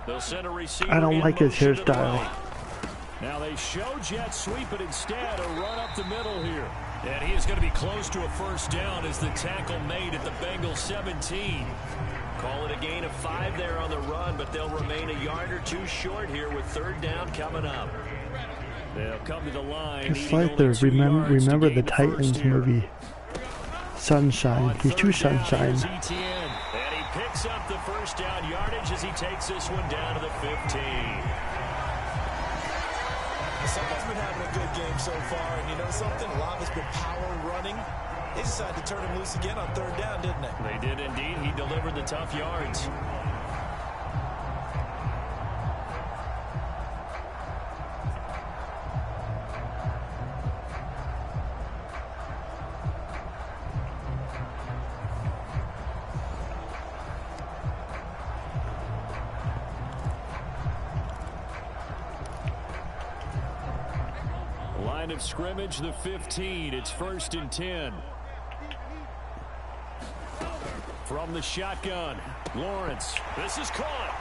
They'll send a receiver. I don't like his hairstyle. Now they show jet sweep, but instead a run up the middle here. And he is going to be close to a 1st down as the tackle made at the Bengals 17. Call it a gain of 5 there on the run, but they'll remain a yard or 2 short here with 3rd down coming up. They'll come to the line. It's like the Remember the Titans movie. Sunshine. He's too sunshine. And he picks up the 1st down yardage as he takes this one down to the 15. Someone's been having a good game so far, and you know something? A lot of it's been power running. They decided to turn him loose again on 3rd down, didn't they? They did indeed. He delivered the tough yards. Line of scrimmage, the 15. It's 1st and 10. From the shotgun, Lawrence. This is caught.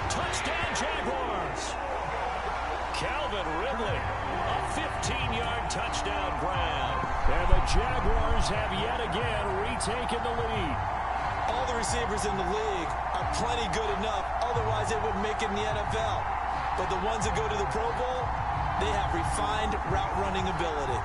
Touchdown, Jaguars. Calvin Ridley, a 15-yard touchdown grab. And the Jaguars have yet again retaken the lead. All the receivers in the league are plenty good enough. Otherwise, they wouldn't make it in the NFL. But the ones that go to the Pro Bowl, they have refined route running ability.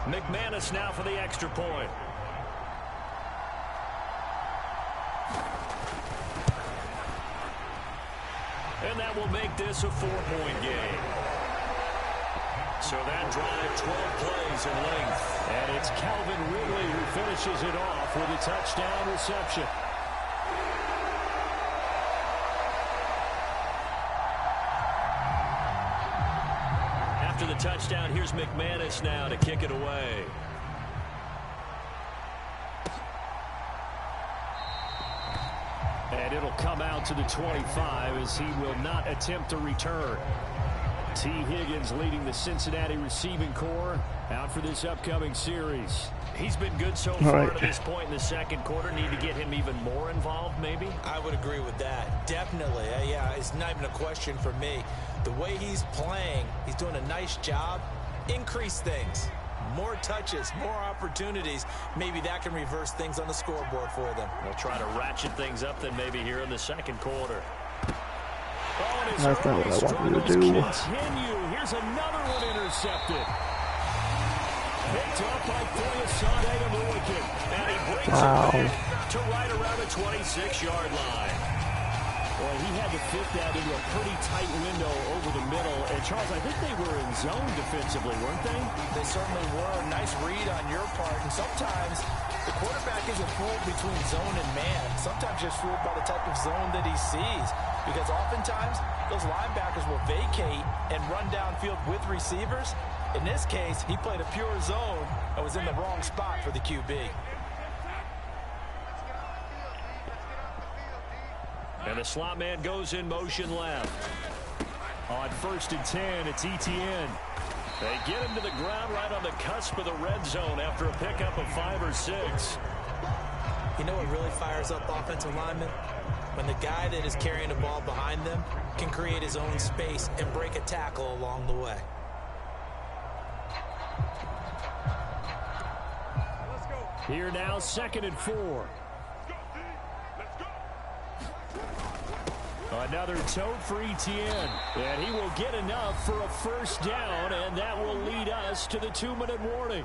McManus now for the extra point. And that will make this a 4-point game. So that drive, 12 plays in length. And it's Calvin Ridley who finishes it off with a touchdown reception. After the touchdown, here's McManus now to kick it away. And it'll come out to the 25 as he will not attempt to return. T. Higgins leading the Cincinnati receiving corps out for this upcoming series. He's been good so far to this point in the second quarter. Need to get him even more involved, maybe? I would agree with that. Definitely. Yeah, it's not even a question for me. The way he's playing, he's doing a nice job. Increase things. More touches, more opportunities. Maybe that can reverse things on the scoreboard for them. They'll try to ratchet things up then maybe here in the second quarter. That's not what I wanted to do. Continue. Here's another one intercepted. Picked up by Foyesade of the wicket. And he brings it back to right around the 26-yard line. Well, he had to fit that into a pretty tight window over the middle. And, Charles, I think they were in zone defensively, weren't they? They certainly were. Nice read on your part. And sometimes the quarterback isn't fooled between zone and man. Sometimes just fooled by the type of zone that he sees. Because oftentimes, those linebackers will vacate and run downfield with receivers. In this case, he played a pure zone and was in the wrong spot for the QB. And the slot man goes in motion left. On 1st and 10, it's Etienne. They get him to the ground right on the cusp of the red zone after a pickup of 5 or 6. You know what really fires up offensive linemen? When the guy that is carrying the ball behind them can create his own space and break a tackle along the way. Here now, 2nd and 4. Another tote for Etienne. And he will get enough for a first down, and that will lead us to the 2-minute warning.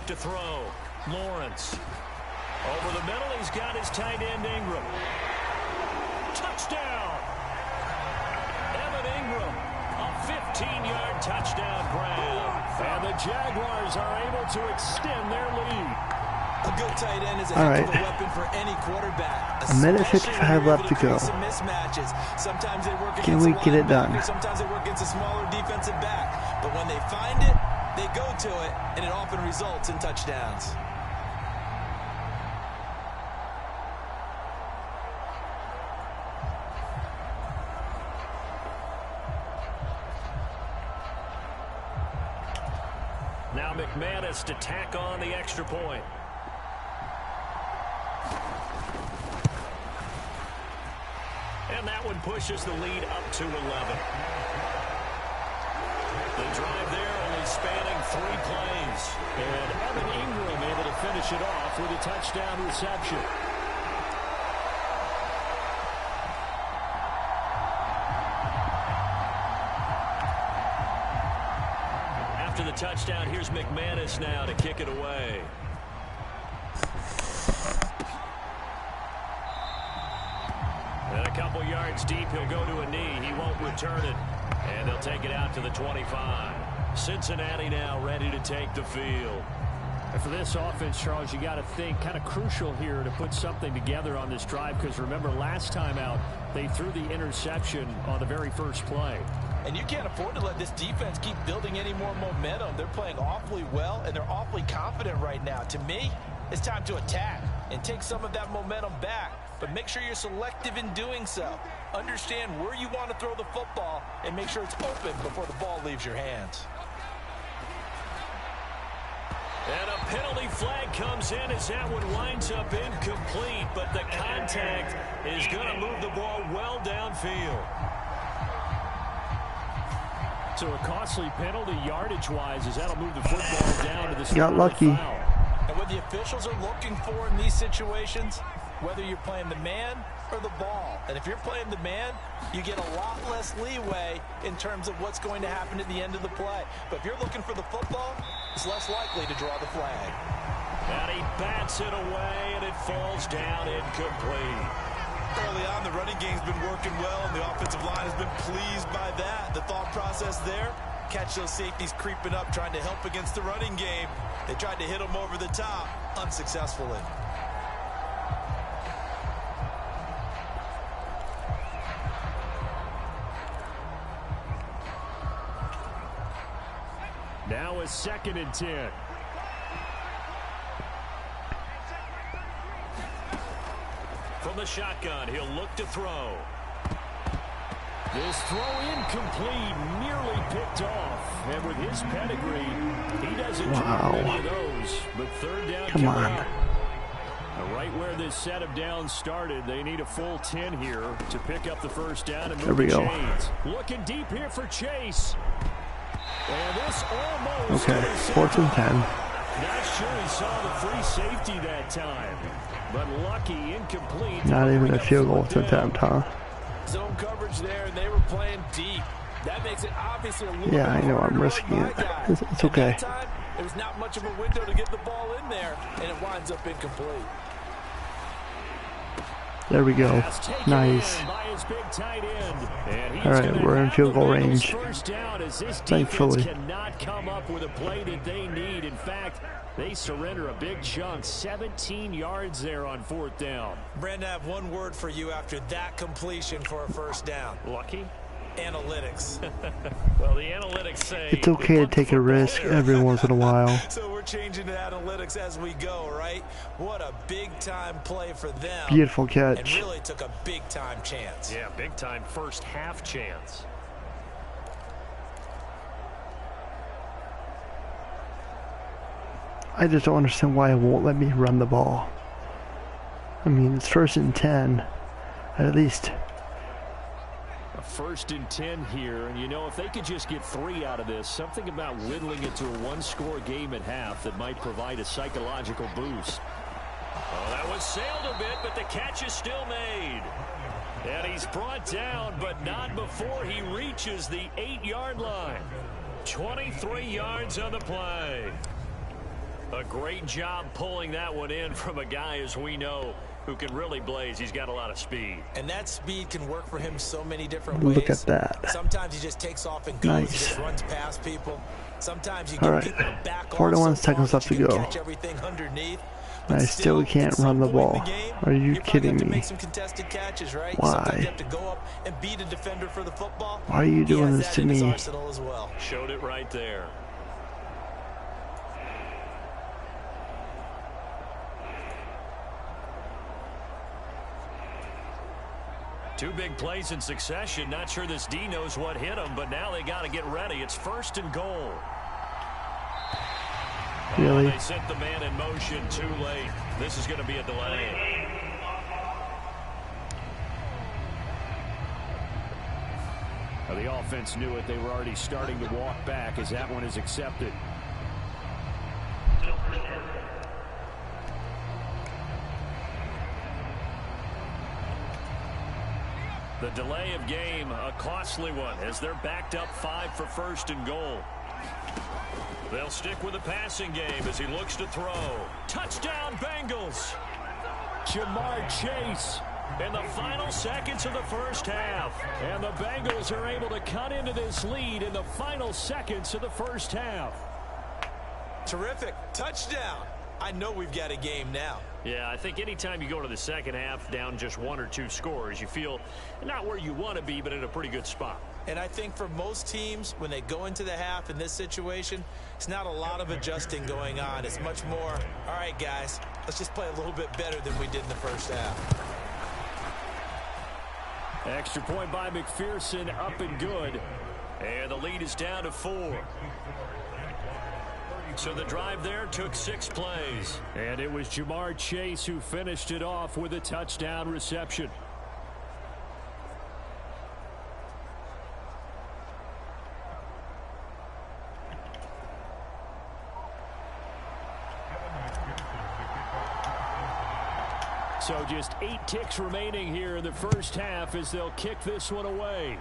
To throw. Lawrence. Over the middle, he's got his tight end Ingram. Touchdown! Evan Ingram, a 15-yard touchdown grab. And the Jaguars are able to extend their lead. A good tight end is a heck of a weapon for any quarterback. A minute 55 left to go. Sometimes they work Can we get it done? Sometimes they work against a smaller defensive back. But when they find it, they go to it, and it often results in touchdowns. Now McManus to tack on the extra point. And that one pushes the lead up to 11. The drive there only spanning 3 plays. And Evan Ingram able to finish it off with a touchdown reception. After the touchdown, here's McManus now to kick it away. And a couple yards deep, he'll go to a knee. He won't return it. And they'll take it out to the 25. Cincinnati now ready to take the field. And for this offense, Charles, you got to think kind of crucial here to put something together on this drive, because remember last time out they threw the interception on the very first play. And you can't afford to let this defense keep building any more momentum. They're playing awfully well, and they're awfully confident right now. To me, it's time to attack and take some of that momentum back. But make sure you're selective in doing so. Understand where you want to throw the football and make sure it's open before the ball leaves your hands. And a penalty flag comes in as that one winds up incomplete, but the contact is going to move the ball well downfield. So a costly penalty yardage-wise as that'll move the football down to the spot. Got lucky. And what the officials are looking for in these situations, whether you're playing the man or the ball. And if you're playing the man, you get a lot less leeway in terms of what's going to happen at the end of the play. But if you're looking for the football, it's less likely to draw the flag. And he bats it away, and it falls down incomplete. Early on, the running game's been working well, and the offensive line has been pleased by that. The thought process there, catch those safeties creeping up, trying to help against the running game. They tried to hit them over the top, unsuccessfully. Now a 2nd and 10. From the shotgun, he'll look to throw. This throw incomplete, nearly picked off. And with his pedigree, he doesn't draw many of those. But 3rd down Come on. up. Right where this set of downs started, they need a full 10 here to pick up the 1st down and move the chains. Looking deep here for Chase. And this almost okay, 4th and 10. Not sure he saw the free safety that time, but lucky, incomplete. Not even a field goal attempt, huh? Zone coverage there, and they were playing deep. That makes it obviously a little Yeah, I know, I'm risking it. It's okay. That time, there was not much of a window to get the ball in there, and it winds up incomplete. There we go. Nice. All right, we're in field goal range. Thankfully. Cannot come up with a play that they need. In fact, they surrender a big chunk, 17 yards there on 4th down. Brandon, I have one word for you after that completion for a 1st down. Lucky? Analytics. Well, the analytics say it's okay to take a risk every once in a while. So we're changing to analytics as we go, right? What a big-time play for them. Beautiful catch. And really took a big-time chance. Yeah, big-time 1st half chance. I just don't understand why it won't let me run the ball. I mean, it's 1st and 10. At least. A 1st and 10 here, and you know, if they could just get 3 out of this, something about whittling it to a 1-score game at half that might provide a psychological boost. Oh, that was sailed a bit, but the catch is still made. And he's brought down, but not before he reaches the 8-yard line. 23 yards on the play. A great job pulling that one in from a guy, as we know, who can really blaze. He's got a lot of speed. And that speed can work for him so many different ways. Look at that. Sometimes he just takes off and goes. Nice. He just runs past people. Sometimes you All get right. people to back off 41 so seconds far left that to you can go. catch everything underneath. I still can't run the ball. Are you kidding To me? make some contested catches, right? Why? Sometimes you have to go up and beat a defender for the football. Why are you doing this to He has that in me? his arsenal as well. Showed it right there. Two big plays in succession. Not sure this D knows what hit him, but now they got to get ready. It's 1st and goal. Really? They sent the man in motion too late. This is going to be a delay. Well, the offense knew it. They were already starting to walk back as that one is accepted. The delay of game, a costly one, as they're backed up 5 for 1st and goal. They'll stick with the passing game as he looks to throw. Touchdown, Bengals! Jamar Chase In the final seconds of the 1st half. And the Bengals are able to cut into this lead in the final seconds of the 1st half. Terrific. Touchdown. I know we've got a game now. Yeah, I think anytime you go to the 2nd half down just 1 or 2 scores, you feel not where you want to be, but in a pretty good spot. And I think for most teams, when they go into the half in this situation, it's not a lot of adjusting going on. It's much more, all right, guys, let's just play a little bit better than we did in the 1st half. Extra point by McPherson, up and good. And the lead is down to 4. So the drive there took 6 plays. And it was Jamar Chase who finished it off with a touchdown reception. So just 8 ticks remaining here in the first half as they'll kick this one away.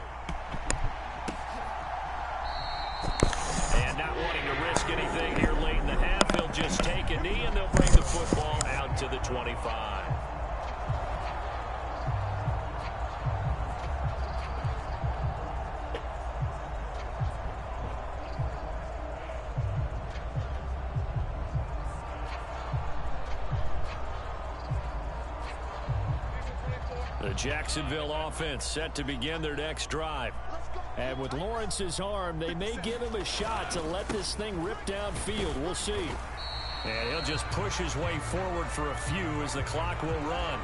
And not wanting to risk anything here late in the half, he'll just take a knee and they'll bring the football out to the 25. The Jacksonville offense set to begin their next drive. And with Lawrence's arm, they may give him a shot to let this thing rip downfield. We'll see. And he'll just push his way forward for a few as the clock will run.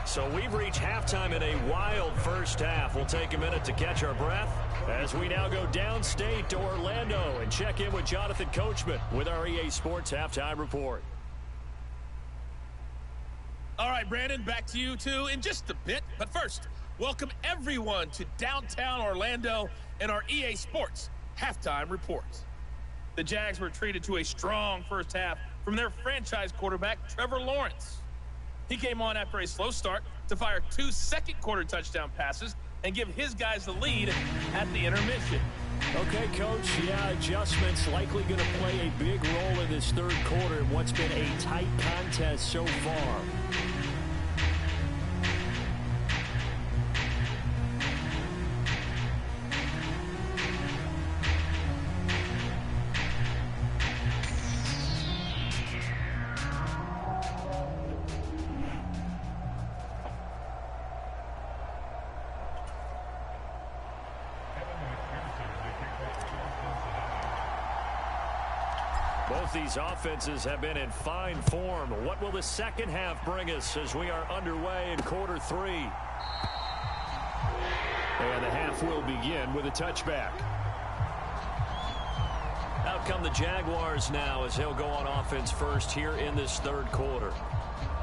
So we've reached halftime in a wild first half. We'll take a minute to catch our breath as we now go downstate to Orlando and check in with Jonathan Coachman with our EA Sports Halftime Report. All right, Brandon, back to you two in just a bit. But first, welcome everyone to downtown Orlando and our EA Sports Halftime Report. The Jags were treated to a strong first half from their franchise quarterback, Trevor Lawrence. He came on after a slow start to fire 2 second-quarter touchdown passes and give his guys the lead at the intermission. Okay, Coach, yeah, adjustments likely going to play a big role in this third quarter in what's been a tight contest so far. Both these offenses have been in fine form. What will the second half bring us as we are underway in quarter 3? And the half will begin with a touchback. Out come the Jaguars now as he'll go on offense first here in this third quarter.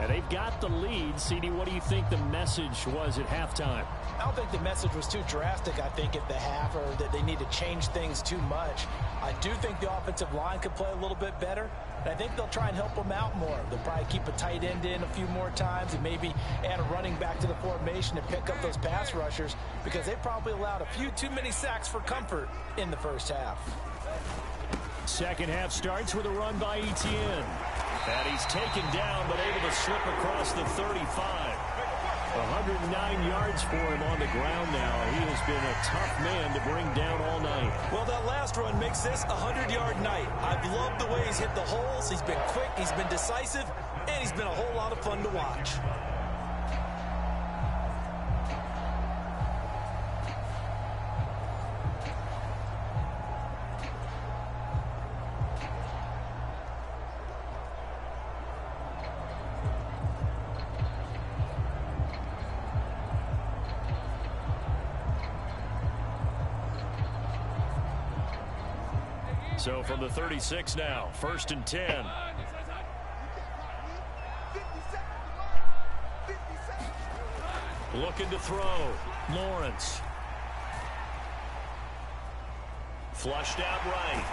And they've got the lead. CD, what do you think the message was at halftime? I don't think the message was too drastic, I think, at the half, or that they need to change things too much. I do think the offensive line could play a little bit better, and I think they'll try and help them out more. They'll probably keep a tight end in a few more times and maybe add a running back to the formation to pick up those pass rushers, because they probably allowed a few too many sacks for comfort in the first half. Second half starts with a run by Etienne. And he's taken down but able to slip across the 35. 109 yards for him on the ground now. He has been a tough man to bring down all night. Well, that last run makes this a 100-yard night. I've loved the way he's hit the holes. He's been quick, he's been decisive, and he's been a whole lot of fun to watch. So from the 36 now, 1st and 10. Looking to throw. Lawrence. Flushed out right.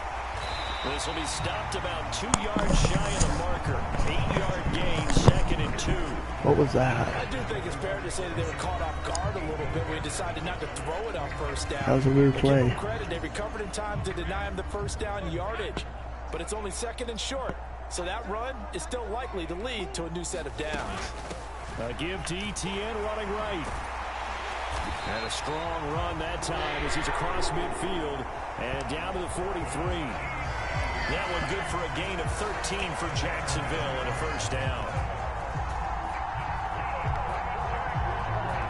This will be stopped about 2 yards shy of the marker. 8-yard gain, 2nd and 2. What was that? I do think it's fair to say that they were caught off guard a little bit. We decided not to throw it on first down. That was a weird play. Give them credit. They recovered in time to deny him the first down yardage. But it's only 2nd and short. So that run is still likely to lead to a new set of downs. A give to Etienne running right. And a strong run that time as he's across midfield and down to the 43. That one good for a gain of 13 for Jacksonville and a first down.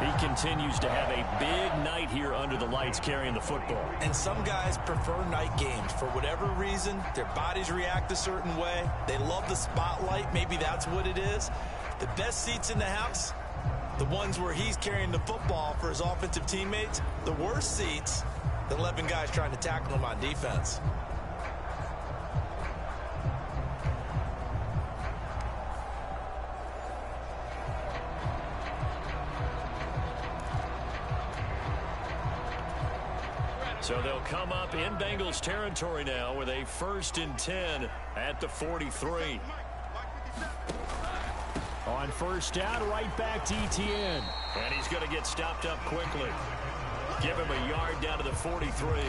He continues to have a big night here under the lights carrying the football. And some guys prefer night games. For whatever reason, their bodies react a certain way. They love the spotlight. Maybe that's what it is. The best seats in the house, the ones where he's carrying the football for his offensive teammates. The worst seats, the 11 guys trying to tackle him on defense. So they'll come up in Bengals territory now with a 1st and 10 at the 43. On 1st down, right back to Etienne. And he's going to get stopped up quickly. Give him a yard down to the 43.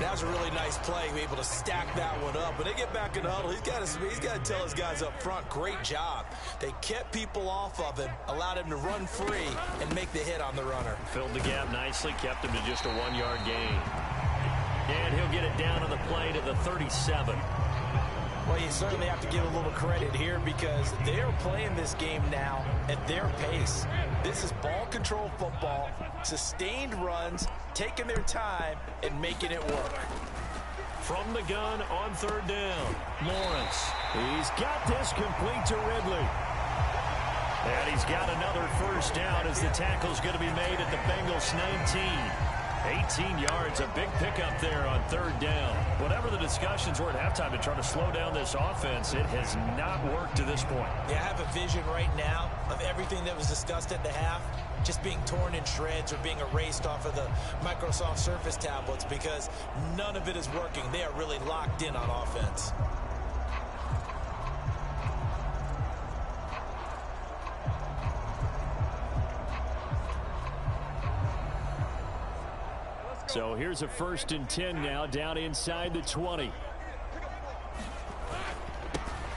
That was a really nice play, be able to stack that one up. When they get back in the huddle, he's got to tell his guys up front, great job. They kept people off of him, allowed him to run free and make the hit on the runner. Filled the gap nicely, kept him to just a 1-yard gain. And he'll get it down on the play to the 37. Well, you certainly have to give a little credit here because they're playing this game now at their pace. This is ball control football, sustained runs, taking their time and making it work. From the gun on 3rd down, Lawrence. He's got this complete to Ridley. And he's got another 1st down as the tackle's going to be made at the Bengals 19. 18 yards, a big pickup there on 3rd down. Whatever the discussions were at halftime to try to slow down this offense, it has not worked to this point. Yeah, I have a vision right now of everything that was discussed at the half just being torn in shreds or being erased off of the Microsoft Surface tablets because none of it is working. They are really locked in on offense. So here's a 1st and 10 now down inside the 20.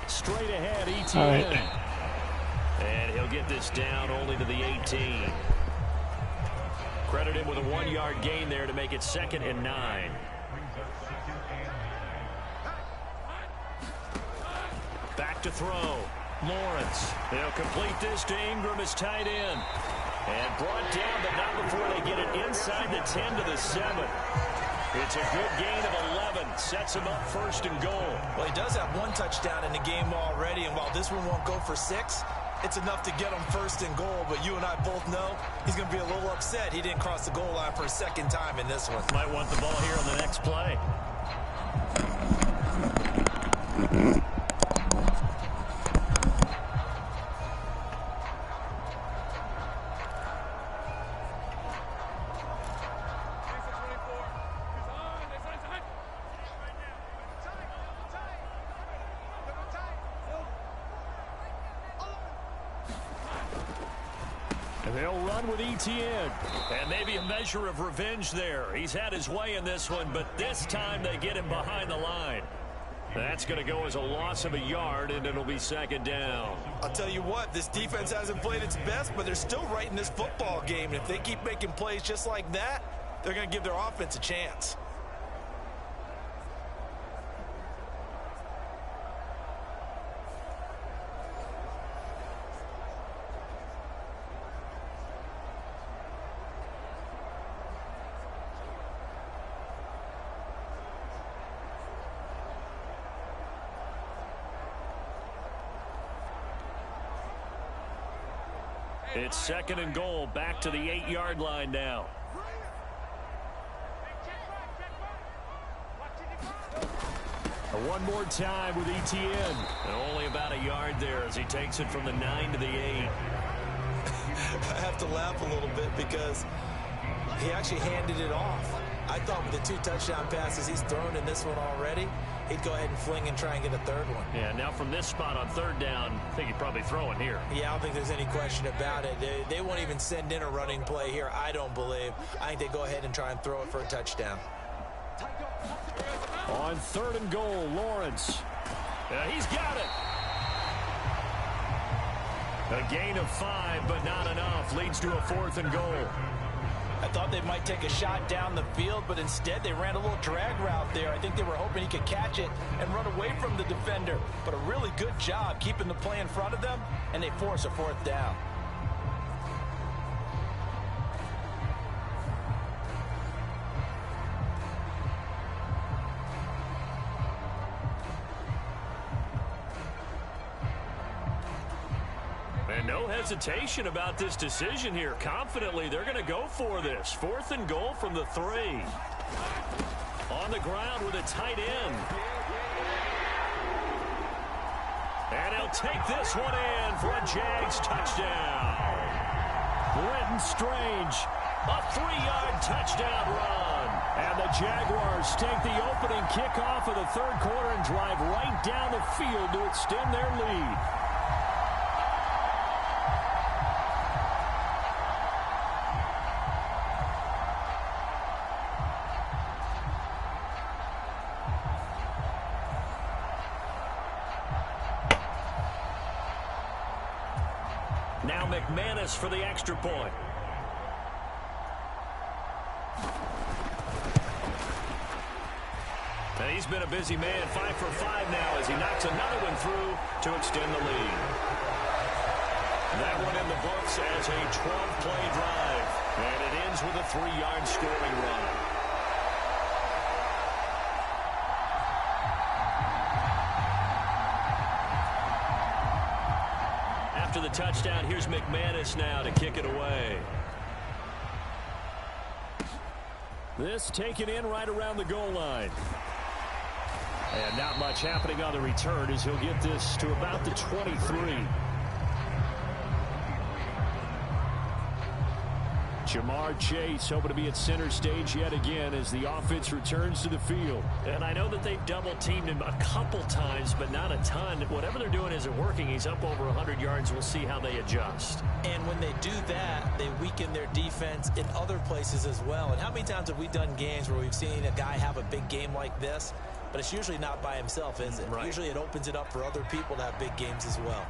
Straight ahead, Etienne. Right. And he'll get this down only to the 18. Credit him with a 1-yard gain there to make it 2nd and 9. Back to throw. Lawrence. They'll complete this to Ingram as tight end. And brought down, but not before they get it inside the 10 to the 7. It's a good gain of 11. Sets him up 1st and goal. Well, he does have 1 touchdown in the game already, and while this one won't go for 6, it's enough to get him 1st and goal. But you and I both know he's going to be a little upset he didn't cross the goal line for a 2nd time in this one. Might want the ball here on the next play. They'll run with Etienne. And maybe a measure of revenge there. He's had his way in this one, but this time they get him behind the line. That's going to go as a loss of a yard, and it'll be 2nd down. I'll tell you what, this defense hasn't played its best, but they're still right in this football game. And if they keep making plays just like that, they're going to give their offense a chance. It's 2nd and goal, back to the 8-yard line now. One more time with Etienne. And only about a yard there as he takes it from the 9 to the 8. I have to laugh a little bit because he actually handed it off. I thought with the 2 touchdown passes he's thrown in this one already, he'd go ahead and fling and try and get a 3rd one. Yeah, now from this spot on 3rd down, I think he'd probably throw it here. Yeah, I don't think there's any question about it. They won't even send in a running play here, I don't believe. I think they go ahead and try and throw it for a touchdown. On 3rd and goal, Lawrence. He's got it. A gain of 5, but not enough. Leads to a 4th and goal. I thought they might take a shot down the field, but instead they ran a little drag route there. I think they were hoping he could catch it and run away from the defender. But a really good job keeping the play in front of them, and they force a 4th down. And no hesitation about this decision here. Confidently, they're going to go for this. 4th and goal from the 3. On the ground with a tight end. And he'll take this one in for a Jags touchdown. Brenton Strange, a 3-yard touchdown run. And the Jaguars take the opening kickoff of the 3rd quarter and drive right down the field to extend their lead. Now McManus for the extra point. And he's been a busy man, 5 for 5 now as he knocks another one through to extend the lead. That one in the books as a 12-play drive. And it ends with a 3-yard scoring run. After the touchdown, here's McManus now to kick it away. This taken in right around the goal line. And not much happening on the return as he'll get this to about the 23. Jamar Chase hoping to be at center stage yet again as the offense returns to the field. And I know that they've double-teamed him a couple times, but not a ton. Whatever they're doing isn't working. He's up over 100 yards. We'll see how they adjust. And when they do that, they weaken their defense in other places as well. And how many times have we done games where we've seen a guy have a big game like this? But it's usually not by himself, is it? Right. Usually it opens it up for other people to have big games as well.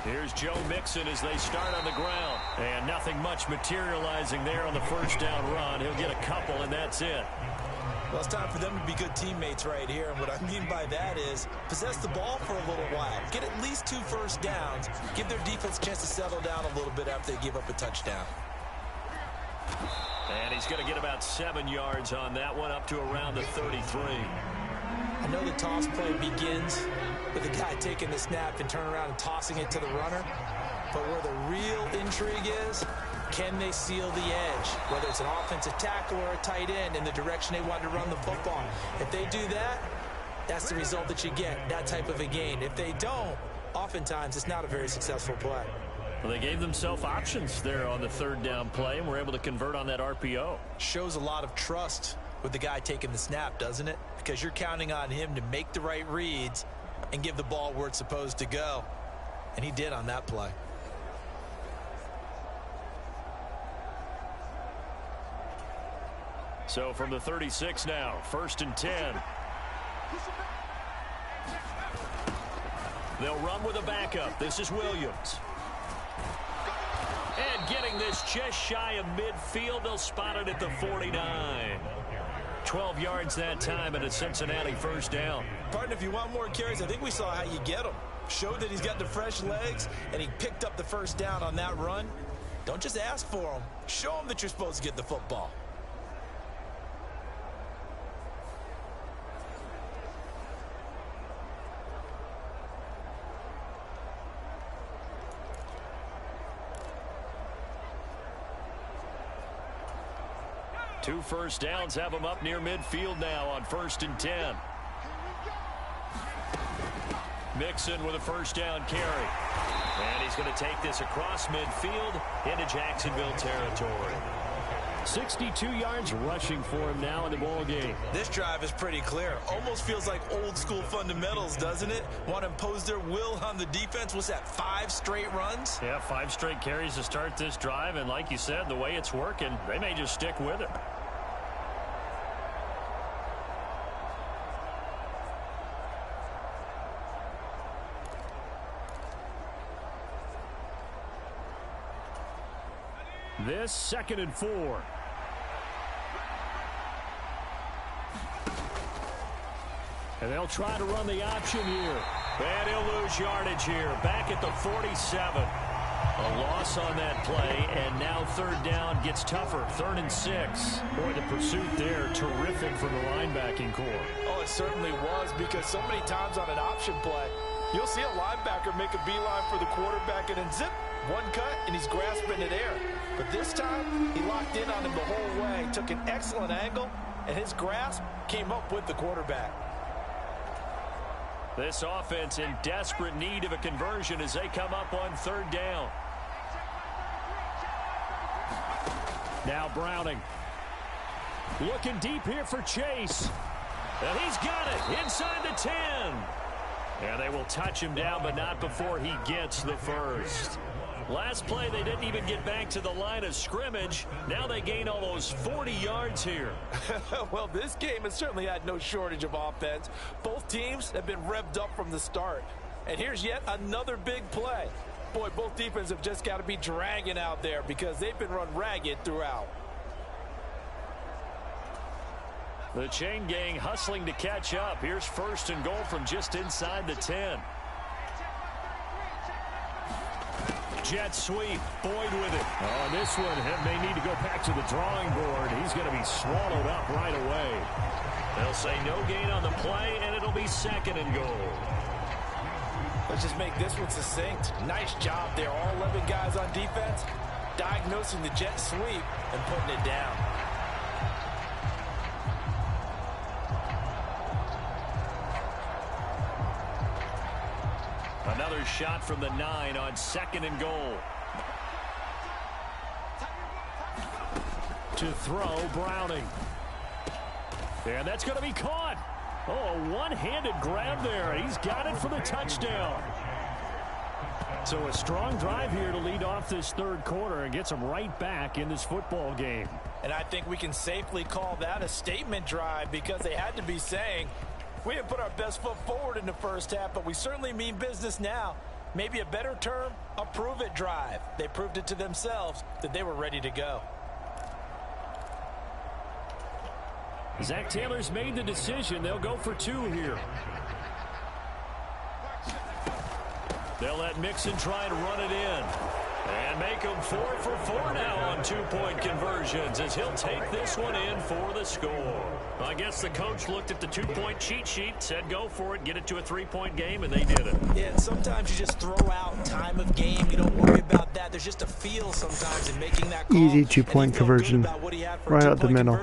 Here's Joe Mixon as they start on the ground. And nothing much materializing there on the first down run. He'll get a couple, and that's it. Well, it's time for them to be good teammates right here. And what I mean by that is possess the ball for a little while. Get at least 2 first downs. Give their defense a chance to settle down a little bit after they give up a touchdown. And he's going to get about 7 yards on that one, up to around the 33. I know the toss play begins with the guy taking the snap and turning around and tossing it to the runner. But where the real intrigue is, can they seal the edge? Whether it's an offensive tackle or a tight end in the direction they want to run the football. If they do that, that's the result that you get, that type of a gain. If they don't, oftentimes it's not a very successful play. Well, they gave themselves options there on the 3rd down play and were able to convert on that RPO. Shows a lot of trust with the guy taking the snap, doesn't it? Because you're counting on him to make the right reads and give the ball where it's supposed to go. And he did on that play. So from the 36 now, 1st and 10. They'll run with a backup. This is Williams. And getting this just shy of midfield, they'll spot it at the 49. 12 yards that time and a Cincinnati first down. Partner, if you want more carries, I think we saw how you get him. Showed that he's got the fresh legs, and he picked up the first down on that run. Don't just ask for him. Show him that you're supposed to get the football. Two first downs have them up near midfield now on 1st and 10. Mixon with a first down carry. And he's going to take this across midfield into Jacksonville territory. 62 yards rushing for him now in the ball game. This drive is pretty clear. Almost feels like old school fundamentals, doesn't it? Want to impose their will on the defense. What's that, 5 straight runs? Yeah, 5 straight carries to start this drive. And like you said, the way it's working, they may just stick with it. This 2nd and 4. And they'll try to run the option here. And he'll lose yardage here. Back at the 47. A loss on that play, and now third down gets tougher. 3rd and 6. Boy, the pursuit there, terrific from the linebacking core. Oh, it certainly was, because so many times on an option play, you'll see a linebacker make a beeline for the quarterback and then zip, one cut, and he's grasping it air. But this time, he locked in on him the whole way, took an excellent angle, and his grasp came up with the quarterback. This offense in desperate need of a conversion as they come up on 3rd down. Now Browning. Looking deep here for Chase. And he's got it inside the 10. And they will touch him down, but not before he gets the first. Last play, they didn't even get back to the line of scrimmage. Now they gain almost 40 yards here. Well, this game has certainly had no shortage of offense. Both teams have been revved up from the start. And here's yet another big play. Boy, both defenses have just got to be dragging out there because they've been run ragged throughout. The chain gang hustling to catch up. Here's 1st and goal from just inside the 10. Jet sweep. Boyd with it. Oh, this one may need to go back to the drawing board. He's going to be swallowed up right away. They'll say no gain on the play, and it'll be 2nd and goal. Let's just make this one succinct. Nice job there. All 11 guys on defense diagnosing the jet sweep and putting it down. Another shot from the 9 on 2nd and goal. To throw, Browning. And that's going to be caught. Oh, a one-handed grab there. He's got it for the touchdown. So a strong drive here to lead off this 3rd quarter and gets them right back in this football game. And I think we can safely call that a statement drive because they had to be saying, we didn't put our best foot forward in the first half, but we certainly mean business now. Maybe a better term, a prove-it drive. They proved it to themselves that they were ready to go. Zach Taylor's made the decision. They'll go for 2 here. They'll let Mixon try to run it in. And make him 4 for 4 now on 2-point conversions as he'll take this one in for the score. I guess the coach looked at the 2-point cheat sheet, said go for it, get it to a 3-point game, and they did it. Yeah, and sometimes you just throw out time of game. You don't worry about that. There's just a feel sometimes in making that call. Easy 2-point conversion right out the middle.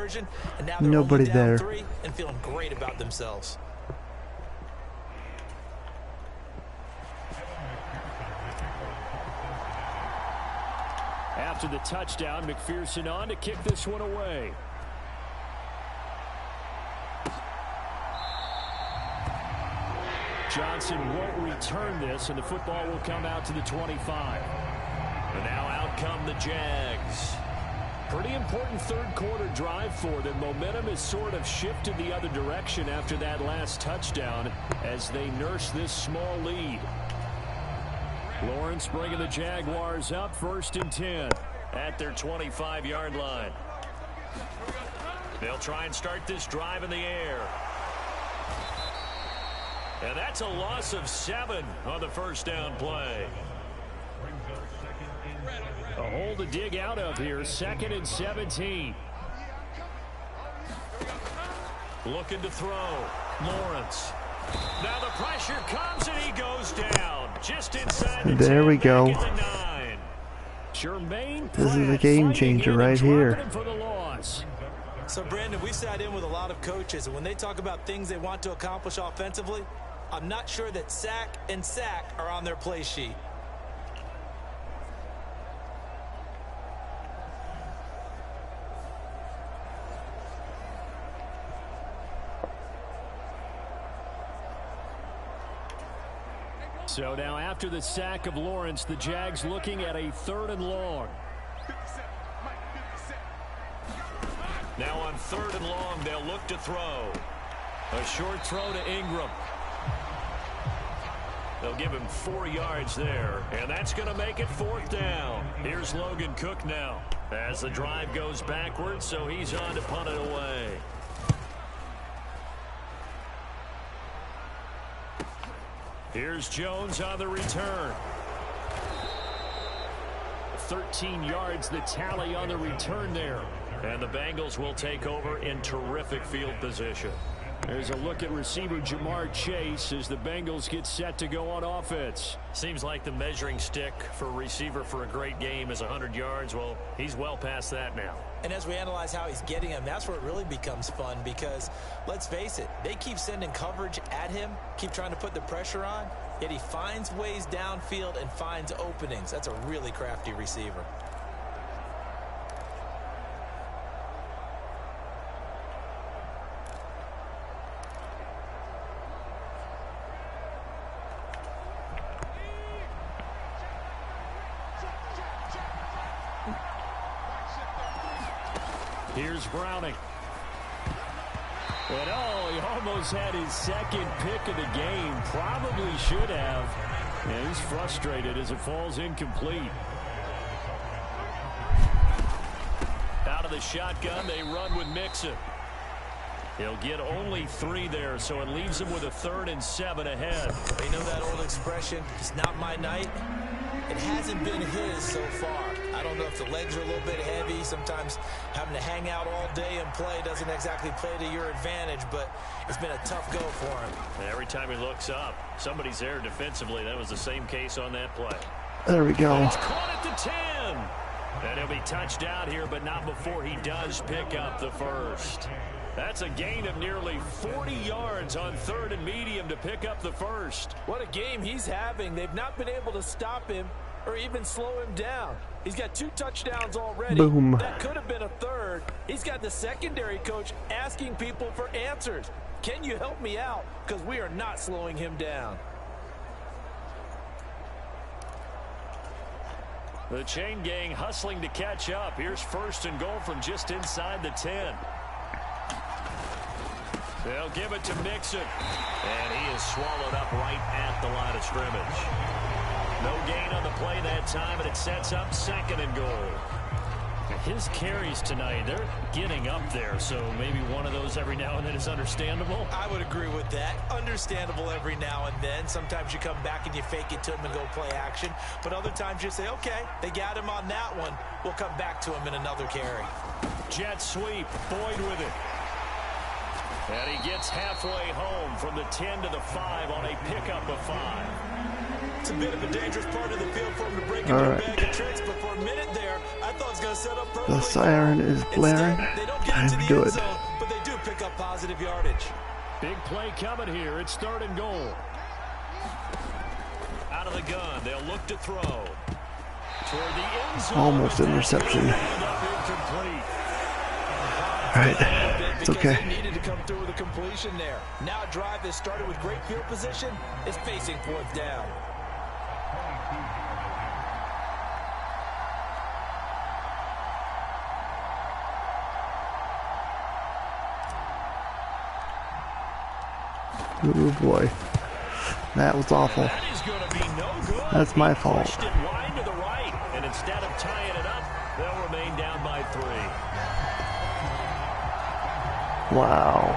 Nobody there. And feeling great about themselves. After the touchdown, McPherson on to kick this one away. Johnson won't return this, and the football will come out to the 25. And now out come the Jags. Pretty important 3rd quarter drive for them. Momentum has sort of shifted the other direction after that last touchdown as they nurse this small lead. Lawrence bringing the Jaguars up 1st and 10 at their 25-yard line. They'll try and start this drive in the air. And that's a loss of 7 on the 1st down play. A hole to dig out of here. 2nd and 17. Looking to throw. Lawrence. Now the pressure comes and he goes down. Just inside the 10. There we go. This is a game changer right here. So, Brandon, we sat in with a lot of coaches, and when they talk about things they want to accomplish offensively, I'm not sure that sack and sack are on their play sheet. So now after the sack of Lawrence, the Jags looking at a 3rd and long. Now on 3rd and long, they'll look to throw. A short throw to Ingram. They'll give him 4 yards there, and that's going to make it 4th down. Here's Logan Cook now as the drive goes backwards, so he's on to punt it away. Here's Jones on the return. 13 yards, the tally on the return there. And the Bengals will take over in terrific field position. There's a look at receiver Jamar Chase as the Bengals get set to go on offense. Seems like the measuring stick for a receiver for a great game is 100 yards. Well, he's well past that now. And as we analyze how he's getting him, that's where it really becomes fun because, let's face it, they keep sending coverage at him, keep trying to put the pressure on, yet he finds ways downfield and finds openings. That's a really crafty receiver. Here's Browning. But he almost had his second pick of the game. Probably should have. And he's frustrated as it falls incomplete. Out of the shotgun, they run with Mixon. He'll get only 3 there, so it leaves him with a 3rd and 7 ahead. You know that old expression, it's not my night? It hasn't been his so far. I don't know if the legs are a little bit heavy. Sometimes having to hang out all day and play doesn't exactly play to your advantage, but it's been a tough go for him. And every time he looks up, somebody's there defensively. That was the same case on that play. There we go. He's caught at the 10. And he'll be touched out here, but not before he does pick up the first. That's a gain of nearly 40 yards on 3rd and medium to pick up the first. What a game he's having. They've not been able to stop him or even slow him down. He's got 2 touchdowns already. Boom. That could have been a 3rd. He's got the secondary coach asking people for answers. Can you help me out? Because we are not slowing him down. The chain gang hustling to catch up. Here's 1st and goal from just inside the 10. They'll give it to Mixon. And he is swallowed up right at the line of scrimmage. No gain on the play that time, and it sets up 2nd and goal. His carries tonight, they're getting up there, so maybe one of those every now and then is understandable. I would agree with that. Understandable every now and then. Sometimes you come back and you fake it to him and go play action. But other times you say, okay, they got him on that one. We'll come back to him in another carry. Jet sweep, Boyd with it. And he gets halfway home from the 10 to the 5 on a pickup of 5. It's a bit of a dangerous part of the field for him to break into a bag of tricks, but for a minute there, I thought it was going to set up perfectly. The siren is blaring. They don't get into the end zone, but they do pick up positive yardage. Big play coming here. It's 3rd and goal. Out of the gun, they'll look to throw. Toward the end zone. Almost interception. Incomplete. All right, it's okay. They needed to come through with a completion there. Now a drive that started with great field position is facing 4th down. Oh boy, that was awful. That is going to be no good. That's my fault. Pushed it wide to the right, and instead of tying it up, they'll remain down by 3. Wow.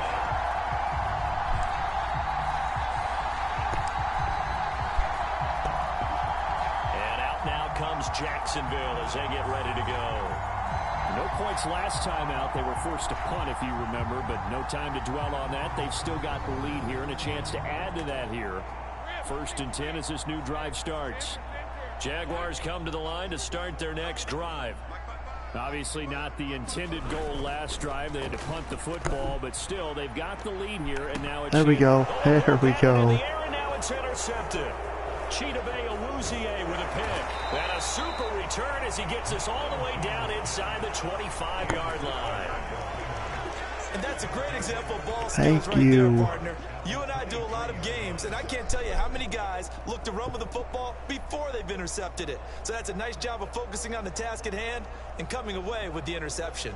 And out now comes Jacksonville as they get ready to go. No points last time out. They were forced to punt, if you remember, but no time to dwell on that. They've still got the lead here and a chance to add to that here. 1st and 10 as this new drive starts. Jaguars come to the line to start their next drive. Obviously not the intended goal last drive. They had to punt the football, but still, they've got the lead here, and now it's... There we go. There we go. In the air, and now it's intercepted. Chidobe Awuzie with a pick. And a super return as he gets us all the way down inside the 25-yard line. And that's a great example of ball skills Thank right you. there, partner. You and I do a lot of games, and I can't tell you how many guys look to run with the football before they've intercepted it. So that's a nice job of focusing on the task at hand and coming away with the interception.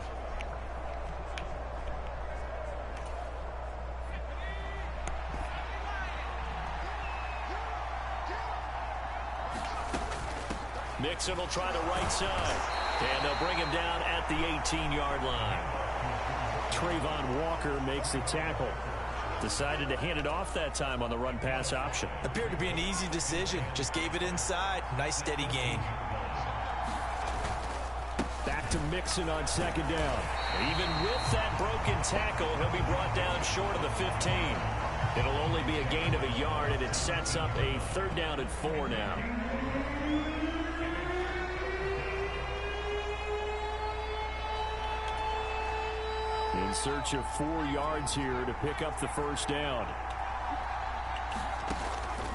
Mixon will try the right side, and they'll bring him down at the 18-yard line. Trayvon Walker makes the tackle. Decided to hand it off that time on the run-pass option. Appeared to be an easy decision. Just gave it inside. Nice steady gain. back to Mixon on second down. Even with that broken tackle, he'll be brought down short of the 15. It'll only be a gain of a yard, and it sets up a 3rd down and 4 now. In search of 4 yards here to pick up the 1st down.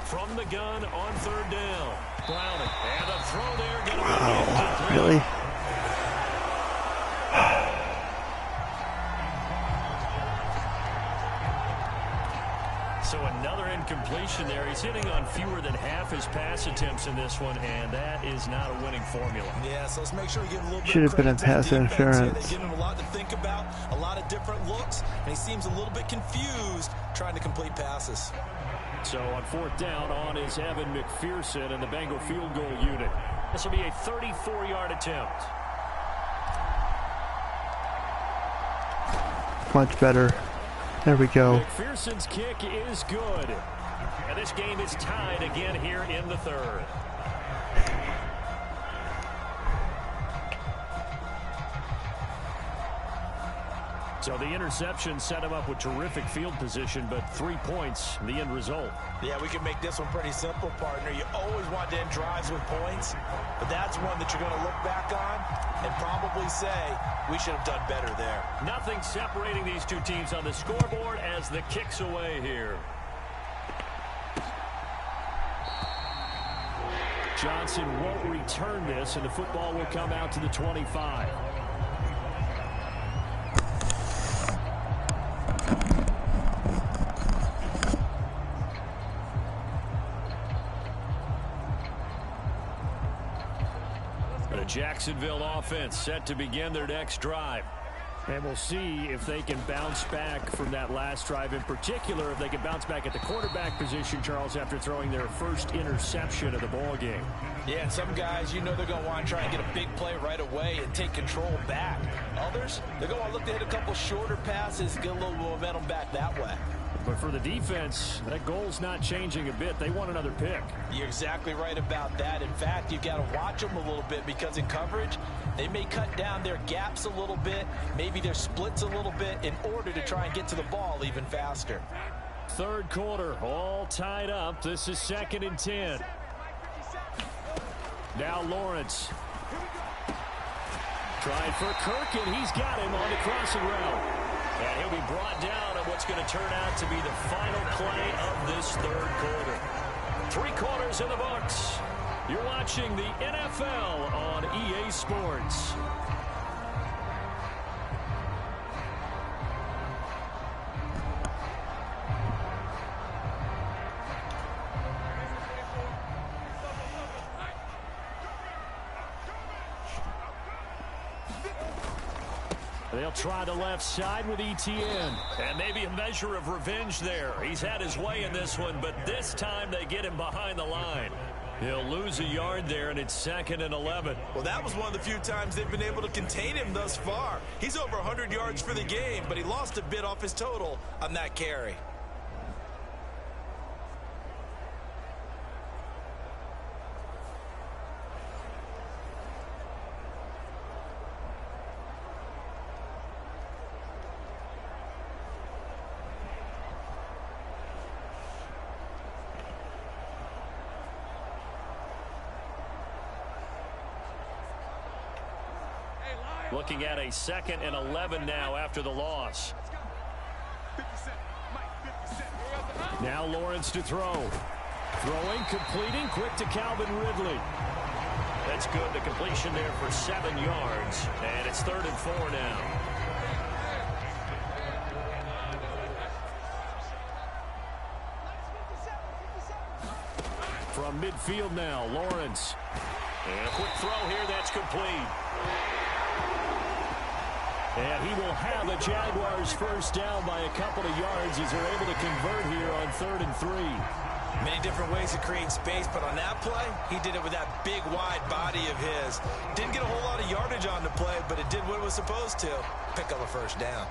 From the gun on 3rd down. Browning. And the throw there going to be incomplete. Really? So another incompletion there. He's hitting on fewer than half his pass attempts in this one, and that is not a winning formula. Yeah, so let's make sure we give a little bit Should have been a of credit pass to the defense here. interference. They give him a lot to think about, a lot of different looks, and he seems a little bit confused trying to complete passes. So on 4th down on is Evan McPherson and the Bengal field goal unit. This will be a 34-yard attempt. Much better. There we go. McPherson's kick is good. And this game is tied again here in the 3rd. So the interception set him up with terrific field position, but 3 points, the end result. Yeah, we can make this one pretty simple, partner. You always want to end drives with points, but that's one that you're going to look back on and probably say, we should have done better there. Nothing separating these two teams on the scoreboard as the kick's away here. Johnson won't return this, and the football will come out to the 25. The Jacksonville offense set to begin their next drive. And we'll see if they can bounce back from that last drive, in particular if they can bounce back at the quarterback position, Charles, after throwing their first interception of the ball game. Yeah, and some guys, you know they're going to want to try and get a big play right away and take control back. Others, they're going to want to look to hit a couple shorter passes, get a little momentum back that way. But for the defense, that goal's not changing a bit. They want another pick. You're exactly right about that. In fact, you've got to watch them a little bit because in coverage, they may cut down their gaps a little bit, maybe their splits a little bit in order to try and get to the ball even faster. 3rd quarter, all tied up. This is 2nd and 10. Now Lawrence. Trying for Kirk, and he's got him on the crossing route. And he'll be brought down on what's going to turn out to be the final play of this 3rd quarter. 3 quarters in the books. You're watching the NFL on EA Sports. They'll try the left side with ETN. And maybe a measure of revenge there. He's had his way in this one, but this time they get him behind the line. He'll lose a yard there, and it's 2nd and 11. Well, that was one of the few times they've been able to contain him thus far. He's over 100 yards for the game, but he lost a bit off his total on that carry. Looking at a 2nd and 11 now after the loss. Now Lawrence to throw. Throwing, completing, quick to Calvin Ridley. That's good. The completion there for 7 yards. And it's 3rd and 4 now. From midfield now, Lawrence. And a quick throw here, that's complete. And he will have a Jaguars 1st down by a couple of yards as they're able to convert here on 3rd and 3. Many different ways to create space, but on that play, he did it with that big, wide body of his. Didn't get a whole lot of yardage on the play, but it did what it was supposed to. Pick up a 1st down.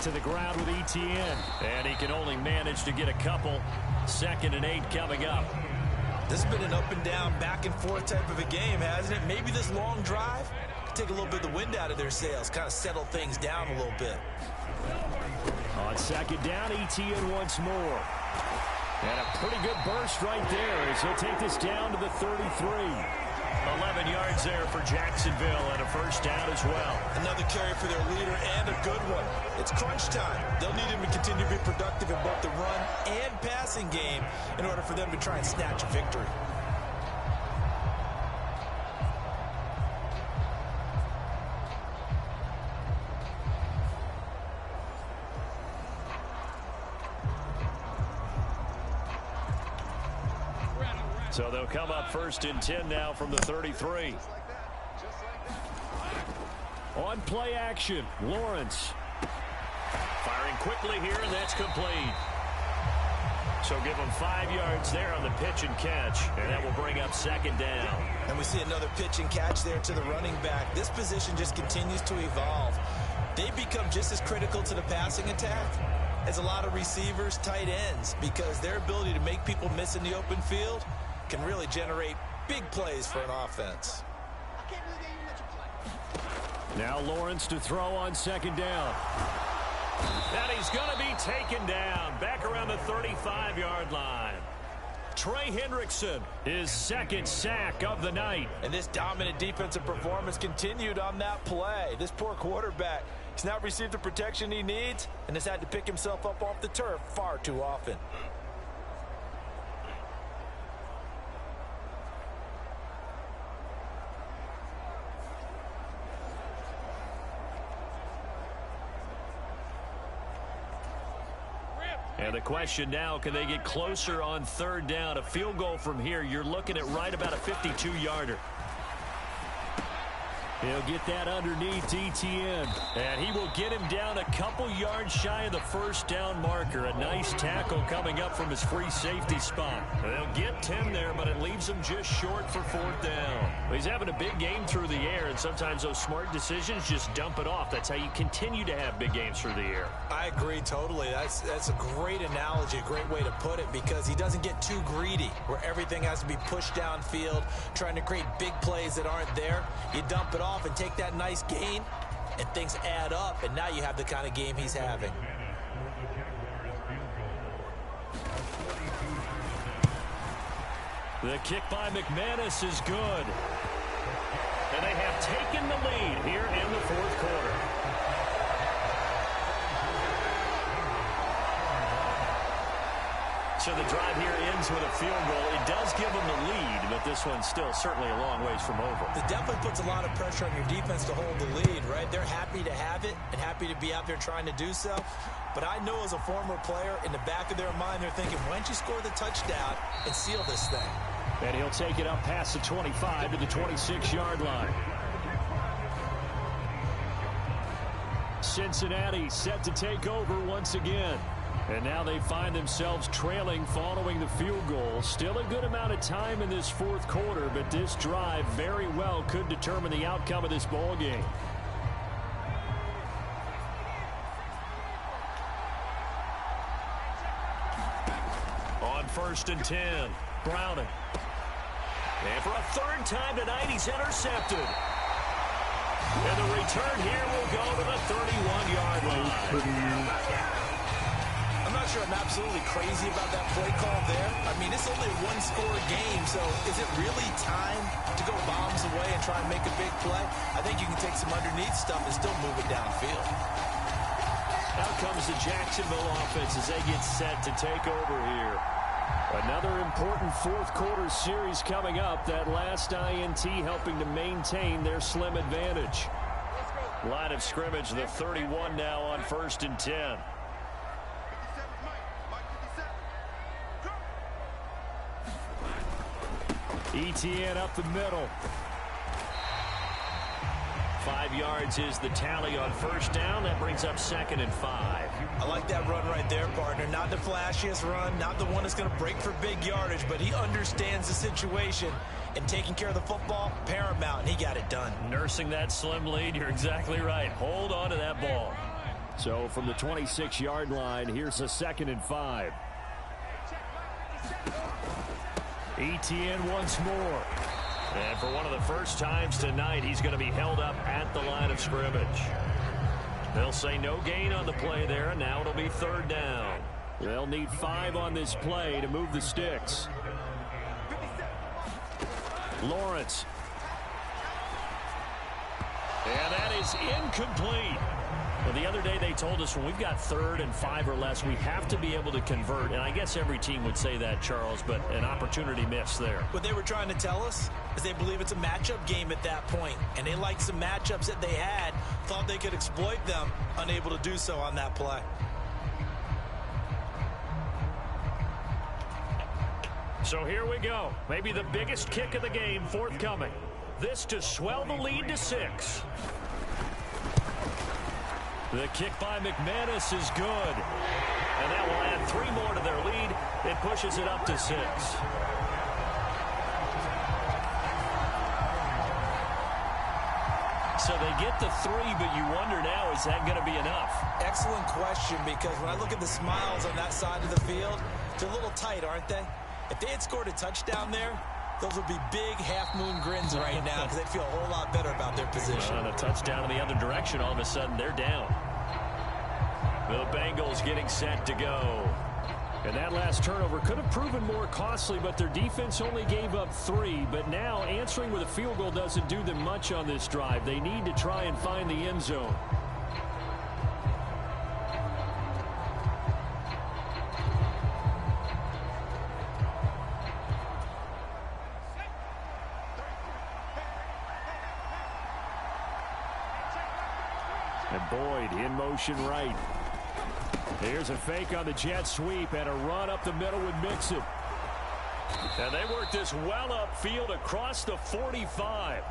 to the ground with ETN. And he can only manage to get a couple. 2nd and 8 coming up. This has been an up and down, back and forth type of a game, hasn't it? Maybe this long drive could take a little bit of the wind out of their sails, kind of settle things down a little bit. On 2nd down, ETN once more. And a pretty good burst right there as he'll take this down to the 33. 11 yards there for Jacksonville and a first down as well. Another carry for their leader and a good one. It's crunch time. They'll need him to continue to be productive in both the run and passing game in order for them to try and snatch a victory. So they'll come up 1st and 10 now from the 33. On play action, Lawrence. Firing quickly here, and that's complete. So give them 5 yards there on the pitch and catch, and that will bring up 2nd down. And we see another pitch and catch there to the running back. This position just continues to evolve. They become just as critical to the passing attack as a lot of receivers, tight ends, because their ability to make people miss in the open field can really generate big plays for an offense. Now Lawrence to throw on 2nd down. And he's going to be taken down back around the 35-yard line. Trey Hendrickson, his 2nd sack of the night. And this dominant defensive performance continued on that play. This poor quarterback, he's not received the protection he needs and has had to pick himself up off the turf far too often. And the question now, can they get closer on 3rd down? A field goal from here, you're looking at right about a 52-yarder. He'll get that underneath ETN. And he will get him down a couple yards shy of the 1st down marker. A nice tackle coming up from his free safety spot. They'll get 10 there, but it leaves him just short for 4th down. Well, he's having a big game through the air, and sometimes those smart decisions just dump it off. That's how you continue to have big games through the air. I agree totally. That's a great analogy, a great way to put it, because he doesn't get too greedy where everything has to be pushed downfield, trying to create big plays that aren't there. You dump it off and take that nice gain, and things add up, and now you have the kind of game he's having. The kick by McManus is good. And they have taken the lead here in the 4th quarter. So the drive here ends with a field goal. It does give them the lead, but this one's still certainly a long ways from over. It definitely puts a lot of pressure on your defense to hold the lead, right? They're happy to have it and happy to be out there trying to do so. But I know as a former player, in the back of their mind, they're thinking, why don't you score the touchdown and seal this thing? And he'll take it up past the 25 to the 26-yard line. Cincinnati set to take over once again. And now they find themselves trailing following the field goal. Still a good amount of time in this 4th quarter, but this drive very well could determine the outcome of this ball game. On 1st and 10, Browning. And for a 3rd time tonight, he's intercepted. And the return here will go to the 31-yard line. I'm not sure I'm absolutely crazy about that play call there. I mean, it's only a one-score game, so is it really time to go bombs away and try and make a big play? I think you can take some underneath stuff and still move it downfield. Out comes the Jacksonville offense as they get set to take over here. Another important 4th quarter series coming up. That last INT helping to maintain their slim advantage. Line of scrimmage, the 31 now on 1st and 10. ETN up the middle. 5 yards is the tally on 1st down. That brings up 2nd and 5. I like that run right there, partner. Not the flashiest run, not the one that's going to break for big yardage, but he understands the situation, and taking care of the football, paramount, and he got it done. Nursing that slim lead, you're exactly right. Hold on to that ball. So from the 26-yard line, here's a 2nd and 5. Etienne once more. And for one of the first times tonight, he's going to be held up at the line of scrimmage. They'll say no gain on the play there, and now it'll be 3rd down. They'll need 5 on this play to move the sticks. Lawrence. And that is incomplete. Well, the other day they told us when we've got 3rd and 5 or less, we have to be able to convert. And I guess every team would say that, Charles, but an opportunity missed there. What they were trying to tell us is they believe it's a matchup game at that point, and they liked some matchups that they had, thought they could exploit them, unable to do so on that play. So here we go. Maybe the biggest kick of the game forthcoming. This to swell the lead to 6. The kick by McManus is good. And that will add 3 more to their lead. It pushes it up to 6. So they get the 3, but you wonder now, is that going to be enough? Excellent question, because when I look at the smiles on that side of the field, they're a little tight, aren't they? If they had scored a touchdown there, those would be big half-moon grins right now because they'd feel a whole lot better about their position. On a touchdown in the other direction, all of a sudden they're down. The Bengals getting set to go. And that last turnover could have proven more costly, but their defense only gave up 3. But now answering with a field goal doesn't do them much on this drive. They need to try and find the end zone. And Boyd in motion right. Here's a fake on the jet sweep and a run up the middle with Mixon. And they work this well upfield across the 45.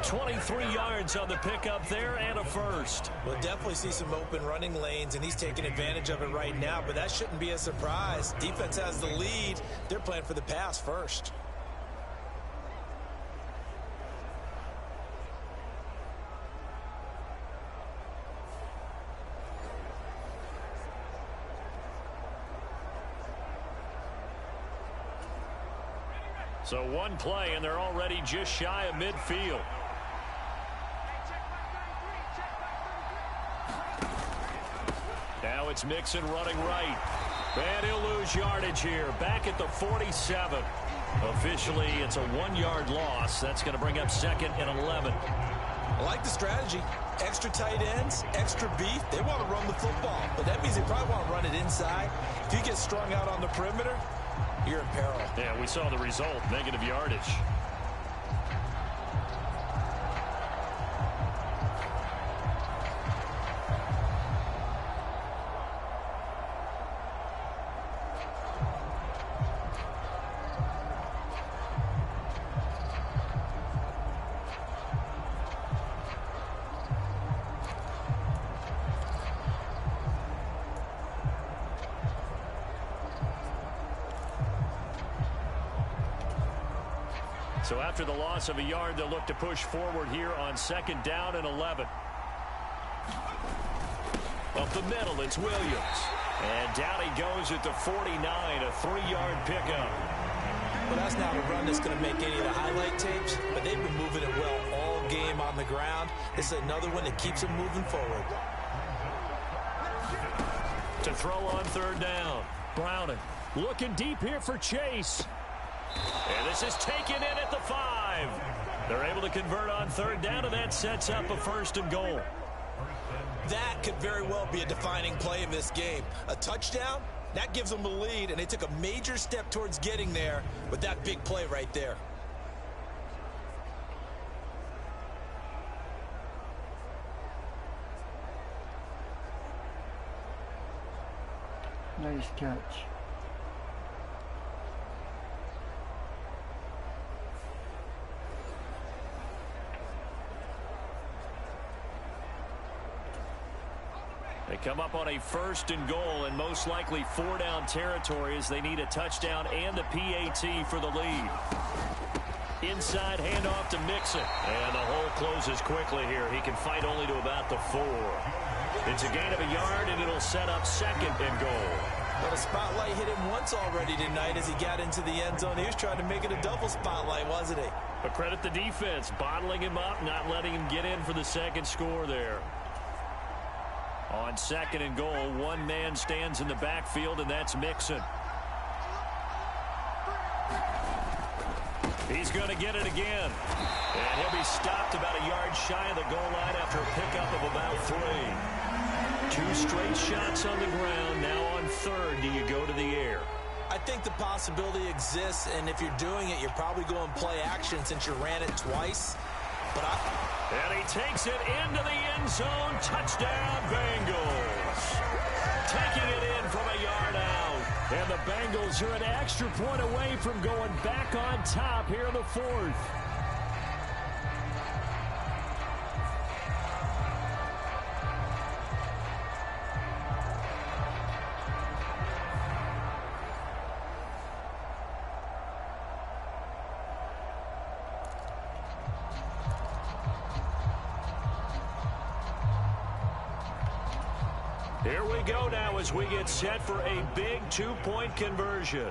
23 yards on the pickup there and a first. We'll definitely see some open running lanes, and he's taking advantage of it right now, but that shouldn't be a surprise. Defense has the lead. They're playing for the pass first. So one play, and they're already just shy of midfield. Now it's Mixon running right. And he'll lose yardage here. Back at the 47. Officially, it's a 1-yard loss. That's going to bring up 2nd and 11. I like the strategy. Extra tight ends, extra beef. They want to run the football, but that means they probably want to run it inside. If you get strung out on the perimeter, you're in peril. Yeah, we saw the result, negative yardage. So after the loss of a yard, they'll look to push forward here on 2nd down and 11. Up the middle, it's Williams. And down he goes at the 49, a 3-yard pickup. Well, that's not a run that's going to make any of the highlight tapes, but they've been moving it well all game on the ground. This is another one that keeps them moving forward. To throw on 3rd down, Browning. Looking deep here for Chase. And this is taken in at the 5. They're able to convert on 3rd down, and that sets up a 1st and goal. That could very well be a defining play in this game. A touchdown, that gives them the lead, and they took a major step towards getting there with that big play right there. Nice catch. They come up on a 1st and goal, and most likely 4-down territory as they need a touchdown and a PAT for the lead. Inside handoff to Mixon. And the hole closes quickly here. He can fight only to about the 4. It's a gain of a yard, and it'll set up 2nd and goal. But a spotlight hit him once already tonight as he got into the end zone. He was trying to make it a double spotlight, wasn't he? But credit the defense, bottling him up, not letting him get in for the 2nd score there. On 2nd and goal, one man stands in the backfield, and that's Mixon. He's going to get it again. And he'll be stopped about a yard shy of the goal line after a pickup of about 3. 2 straight shots on the ground. Now on 3rd, do you go to the air? I think the possibility exists, and if you're doing it, you're probably going play action since you ran it twice. And he takes it into the end zone. Touchdown, Bengals. Taking it in from a yard out. And the Bengals are an extra point away from going back on top here in the 4th. Here we go now as we get set for a big 2-point conversion.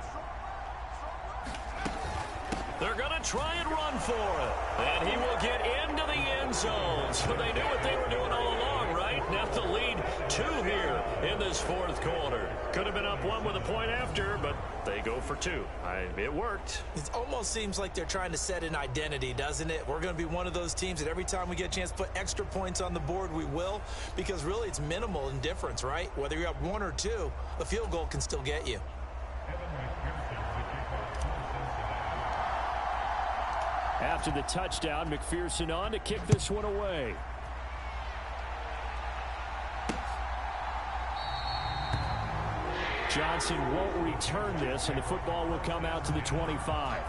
They're going to try and run for it. And he will get into the end zone. So they knew what they were doing all along, right? Now the lead 2 here in this 4th quarter. Could have been up 1 with a point after, but they go for 2. It worked. It almost seems like they're trying to set an identity, doesn't it? We're going to be one of those teams that every time we get a chance to put extra points on the board, we will. Because really it's minimal in difference, right? Whether you're up 1 or 2, a field goal can still get you. After the touchdown, McPherson on to kick this one away. Johnson won't return this, and the football will come out to the 25.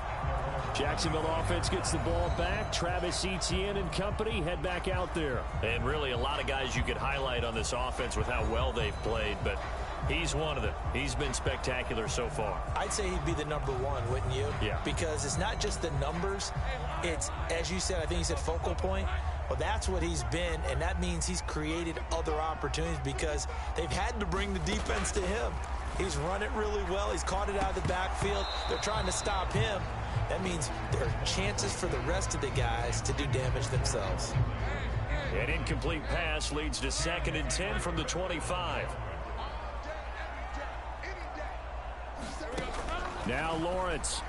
Jacksonville offense gets the ball back. Travis Etienne and company head back out there. And really a lot of guys you could highlight on this offense with how well they've played, but he's one of them. He's been spectacular so far. I'd say he'd be the number 1, wouldn't you? Yeah. Because it's not just the numbers. It's, as you said, I think you said focal point. Well, that's what he's been, and that means he's created other opportunities because they've had to bring the defense to him. He's run it really well. He's caught it out of the backfield. They're trying to stop him. That means there are chances for the rest of the guys to do damage themselves. An incomplete pass leads to 2nd and 10 from the 25. Now Lawrence.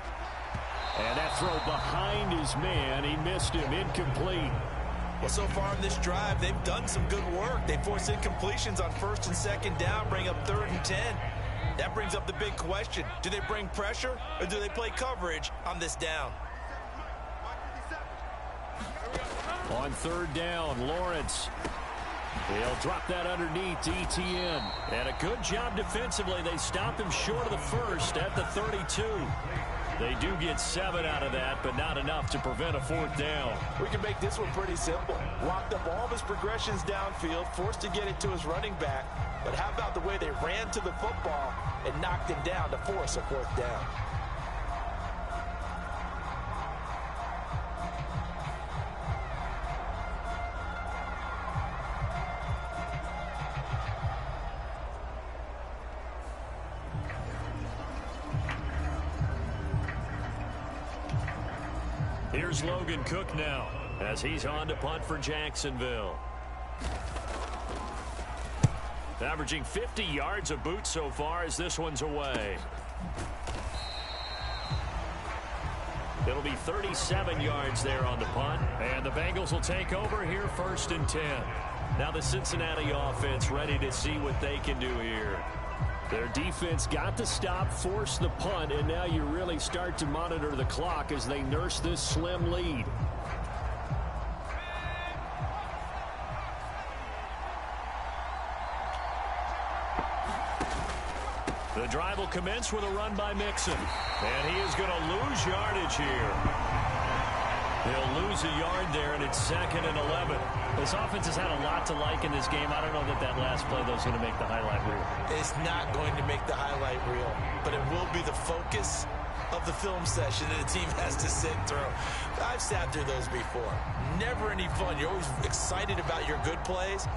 And that throw behind his man. He missed him. Incomplete. Well, so far in this drive, they've done some good work. They forced incompletions on 1st and 2nd down, bring up 3rd and 10. That brings up the big question. Do they bring pressure or do they play coverage on this down? On 3rd down, Lawrence. He'll drop that underneath to Etienne. And a good job defensively. They stop him short of the 1st at the 32. They do get 7 out of that, but not enough to prevent a 4th down. We can make this one pretty simple. Locked up all of his progressions downfield, forced to get it to his running back. But how about the way they ran to the football and knocked him down to force a 4th down? Here's Logan Cook now as he's on to punt for Jacksonville. Averaging 50 yards a boot so far as this one's away. It'll be 37 yards there on the punt. And the Bengals will take over here 1st and 10. Now the Cincinnati offense ready to see what they can do here. Their defense got the stop, forced the punt, and now you really start to monitor the clock as they nurse this slim lead. The drive will commence with a run by Mixon. And he is going to lose yardage here. He'll lose a yard there, and it's 2nd and 11. This offense has had a lot to like in this game. I don't know that that last play, though, is going to make the highlight reel. It's not going to make the highlight reel, but it will be the focus of the film session that the team has to sit through. I've sat through those before. Never any fun. You're always excited about your good plays,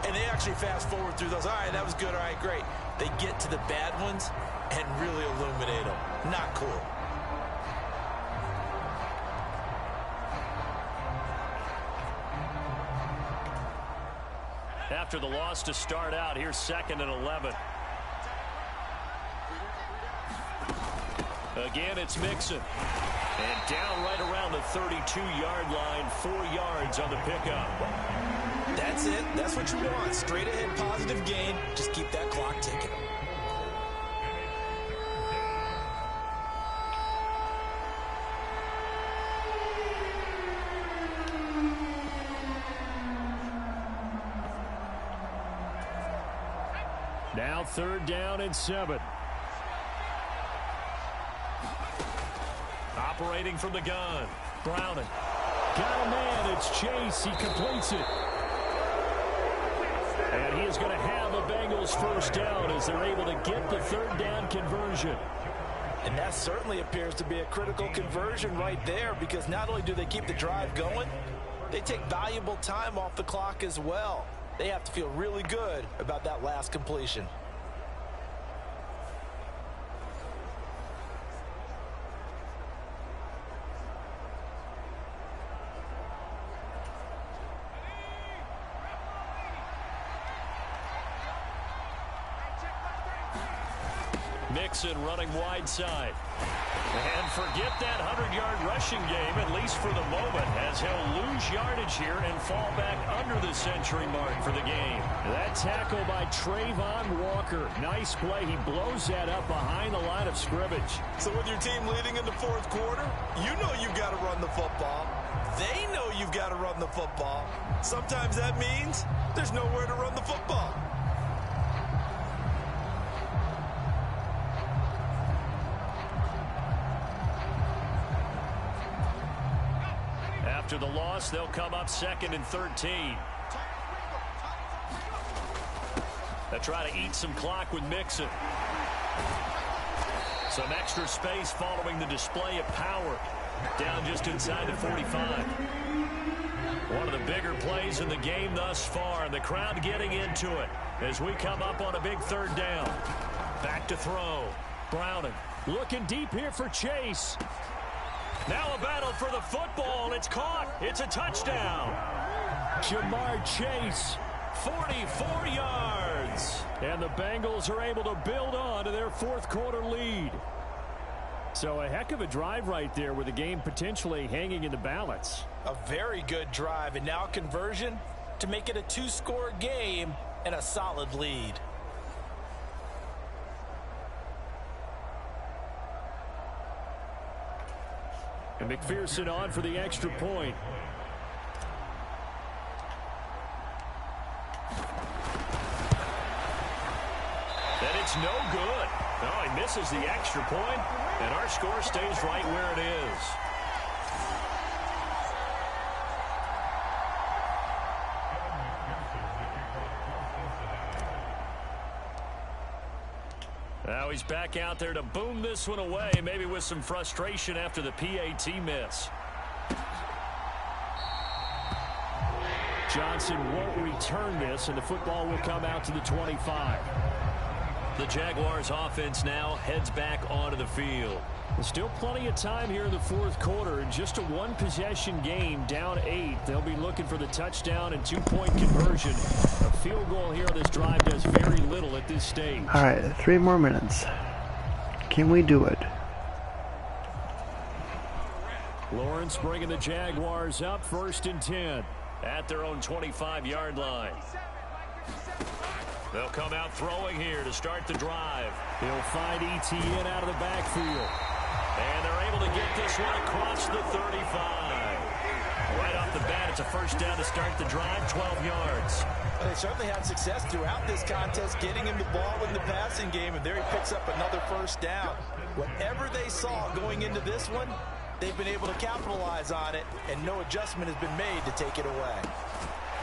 And they actually fast forward through those. All right, that was good. All right, great. They get to the bad ones and really illuminate them. Not cool. After the loss to start out, here's 2nd and 11. Again, it's Mixon. And down right around the 32-yard line, 4 yards on the pickup. That's it. That's what you want. Straight ahead positive gain. Just keep that clock ticking. Now 3rd down and 7. Operating from the gun, Browning. Got a man, it's Chase, he completes it. And he is going to have a Bengals first down as they're able to get the 3rd down conversion. And that certainly appears to be a critical conversion right there, because not only do they keep the drive going, they take valuable time off the clock as well. They have to feel really good about that last completion. Mixon running wide side. And forget that 100-yard rushing game, at least for the moment, as he'll lose yardage here and fall back under the century mark for the game. That tackle by Trayvon Walker. Nice play. He blows that up behind the line of scrimmage. So with your team leading in the 4th quarter, you know you've got to run the football. They know you've got to run the football. Sometimes that means there's nowhere to run the football. After the loss, they'll come up 2nd and 13. They'll try to eat some clock with Mixon. Some extra space following the display of power. Down just inside the 45. One of the bigger plays in the game thus far, and the crowd getting into it as we come up on a big 3rd down. Back to throw. Browning. Looking deep here for Chase. Now a battle for the football. It's caught. It's a touchdown. Jamar Chase. 44 yards. And the Bengals are able to build on to their 4th quarter lead. So a heck of a drive right there with the game potentially hanging in the balance. A very good drive, and now conversion to make it a 2-score game and a solid lead. And McPherson on for the extra point. And it's no good. Oh, he misses the extra point, and our score stays right where it is. Now he's back out there to boom this one away, maybe with some frustration after the PAT miss. Johnson won't return this, and the football will come out to the 25. The Jaguars offense now heads back onto the field. There's still plenty of time here in the 4th quarter. In just a 1-possession game, down 8. They'll be looking for the touchdown and 2-point conversion. A field goal here on this drive does very little at this stage. All right, 3 more minutes. Can we do it? Lawrence bringing the Jaguars up 1st and 10. At their own 25-yard line. They'll come out throwing here to start the drive. He'll find ETN out of the backfield. And they're able to get this one across the 35. Right off the bat, it's a first down to start the drive, 12 yards. They certainly had success throughout this contest getting him the ball in the passing game, and there he picks up another first down. Whatever they saw going into this one, they've been able to capitalize on it, and no adjustment has been made to take it away.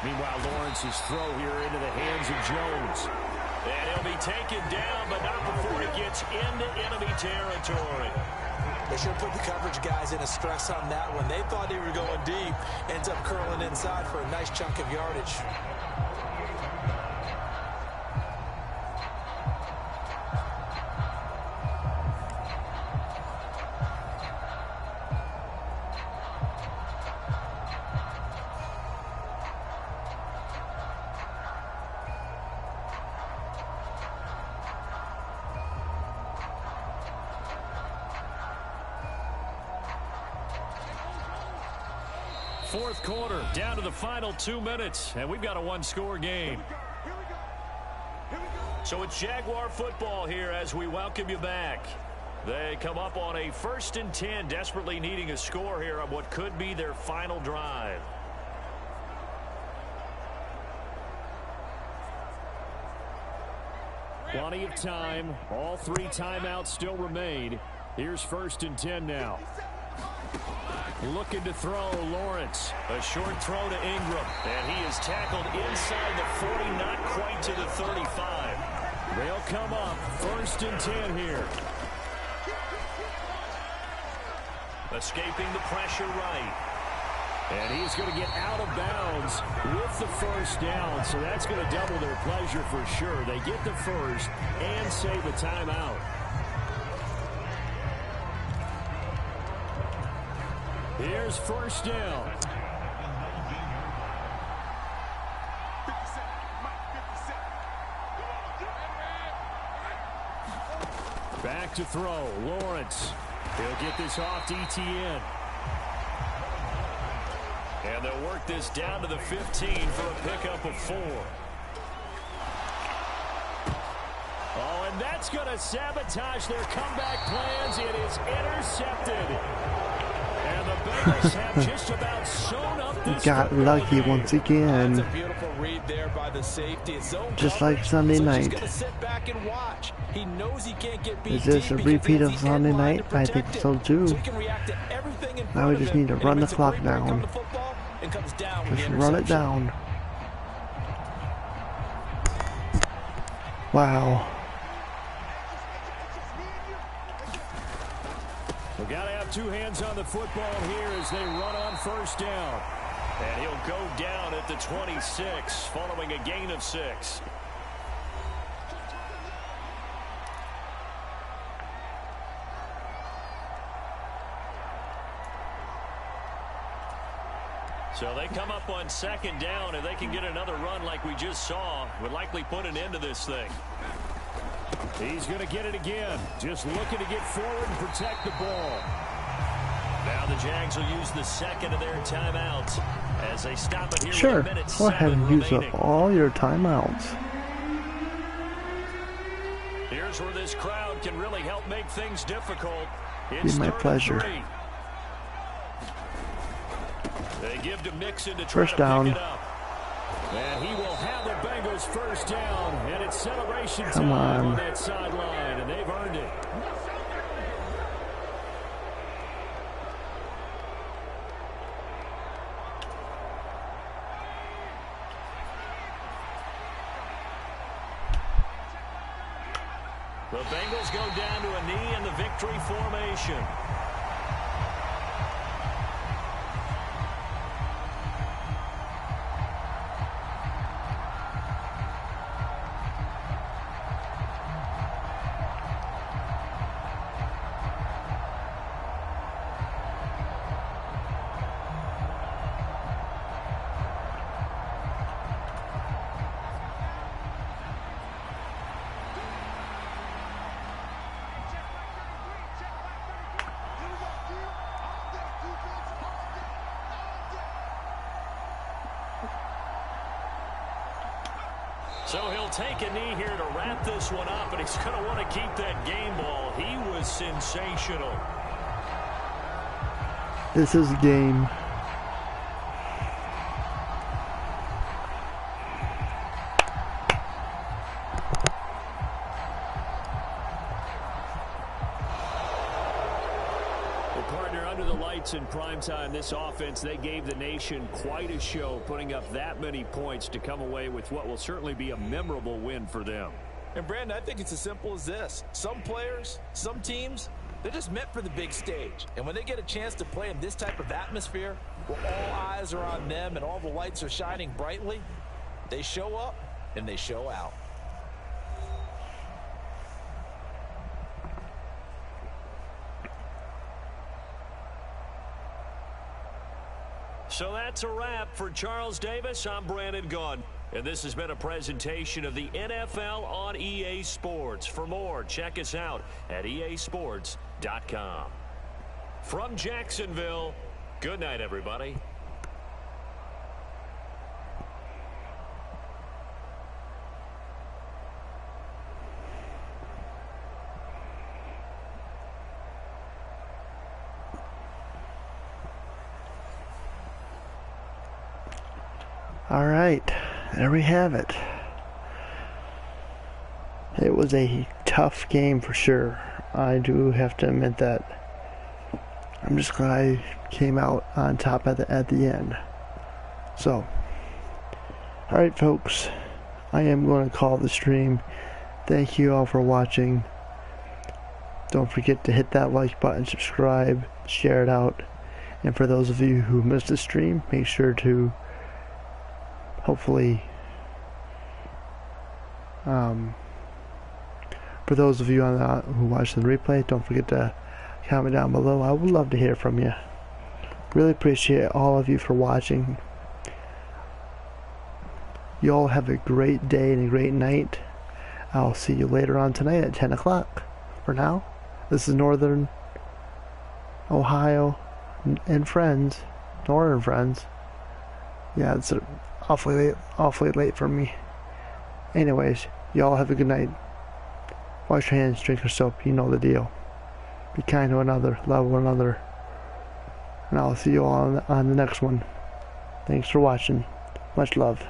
Meanwhile, Lawrence's throw here into the hands of Jones. And he'll be taken down, but not before he gets into enemy territory. They should have put the coverage guys in a stress on that one. They thought they were going deep. Ends up curling inside for a nice chunk of yardage. fourth quarter, down to the final 2 minutes, and we've got a one-score game. So it's Jaguar football here as we welcome you back. They come up on a 1st and 10, desperately needing a score here on what could be their final drive. Plenty of time. All 3 timeouts still remain. Here's 1st and 10 now. Looking to throw, Lawrence. A short throw to Ingram. And he is tackled inside the 40, not quite to the 35. They'll come up 1st and 10 here. Escaping the pressure right. And he's going to get out of bounds with the 1st down. So that's going to double their pleasure for sure. They get the 1st and save a timeout. Here's 1st down. Back to throw. Lawrence. He'll get this off to ETN. And they'll work this down to the 15 for a pickup of 4. Oh, and that's going to sabotage their comeback plans. It is intercepted. And the Bengals have just about sewn up this. Got lucky once again. That's a beautiful read there by the safety. Just like Sunday night. Sit back and watch. He knows he can't get beat. Is this a repeat of Sunday night? I think so too. Now we just need to run the clock down. Just run it down. Wow. We've got to have 2 hands on the football here as they run on 1st down. And he'll go down at the 26 following a gain of 6. So they come up on 2nd down, and they can get another run like we just saw. Would likely put an end to this thing. He's going to get it again. Just looking to get forward and protect the ball. Now the Jags will use the 2nd of their timeouts as they stop it here. Sure, with a minute go ahead and use up all your timeouts. Here's where this crowd can really help make things difficult. It's my pleasure. They give to Mixon to try 1st down. To pick it up. And he will have the Bengals 1st down, and it's celebration Come time on that sideline, and they've earned it. The Bengals go down to a knee in the victory formation. So he'll take a knee here to wrap this one up, and he's going to want to keep that game ball. He was sensational. This is game. In prime time, this offense, they gave the nation quite a show, putting up that many points to come away with what will certainly be a memorable win for them. And Brandon, I think it's as simple as this. Some players, some teams, they're just meant for the big stage. And when they get a chance to play in this type of atmosphere, where all eyes are on them and all the lights are shining brightly, they show up and they show out. So that's a wrap for Charles Davis. I'm Brandon Gunn, and this has been a presentation of the NFL on EA Sports. For more, check us out at easports.com. From Jacksonville, good night, everybody. Alright, there we have it. It was a tough game for sure. I do have to admit that. I'm just glad I came out on top at the end. So, alright folks, I am going to call the stream. Thank you all for watching. Don't forget to hit that like button, subscribe, share it out. And for those of you who missed the stream, make sure to hopefully, for those of you who watch the replay, don't forget to comment down below. I would love to hear from you. Really appreciate all of you for watching. You all have a great day and a great night. I'll see you later on tonight at 10 o'clock. For now, this is Northern Ohio and Friends. N.O.R.A and Friends. Yeah, it's awfully late for me. Anyways, y'all have a good night. Wash your hands, drink your soap, you know the deal. Be kind to another, love one another. And I'll see you all on the next one. Thanks for watching. Much love.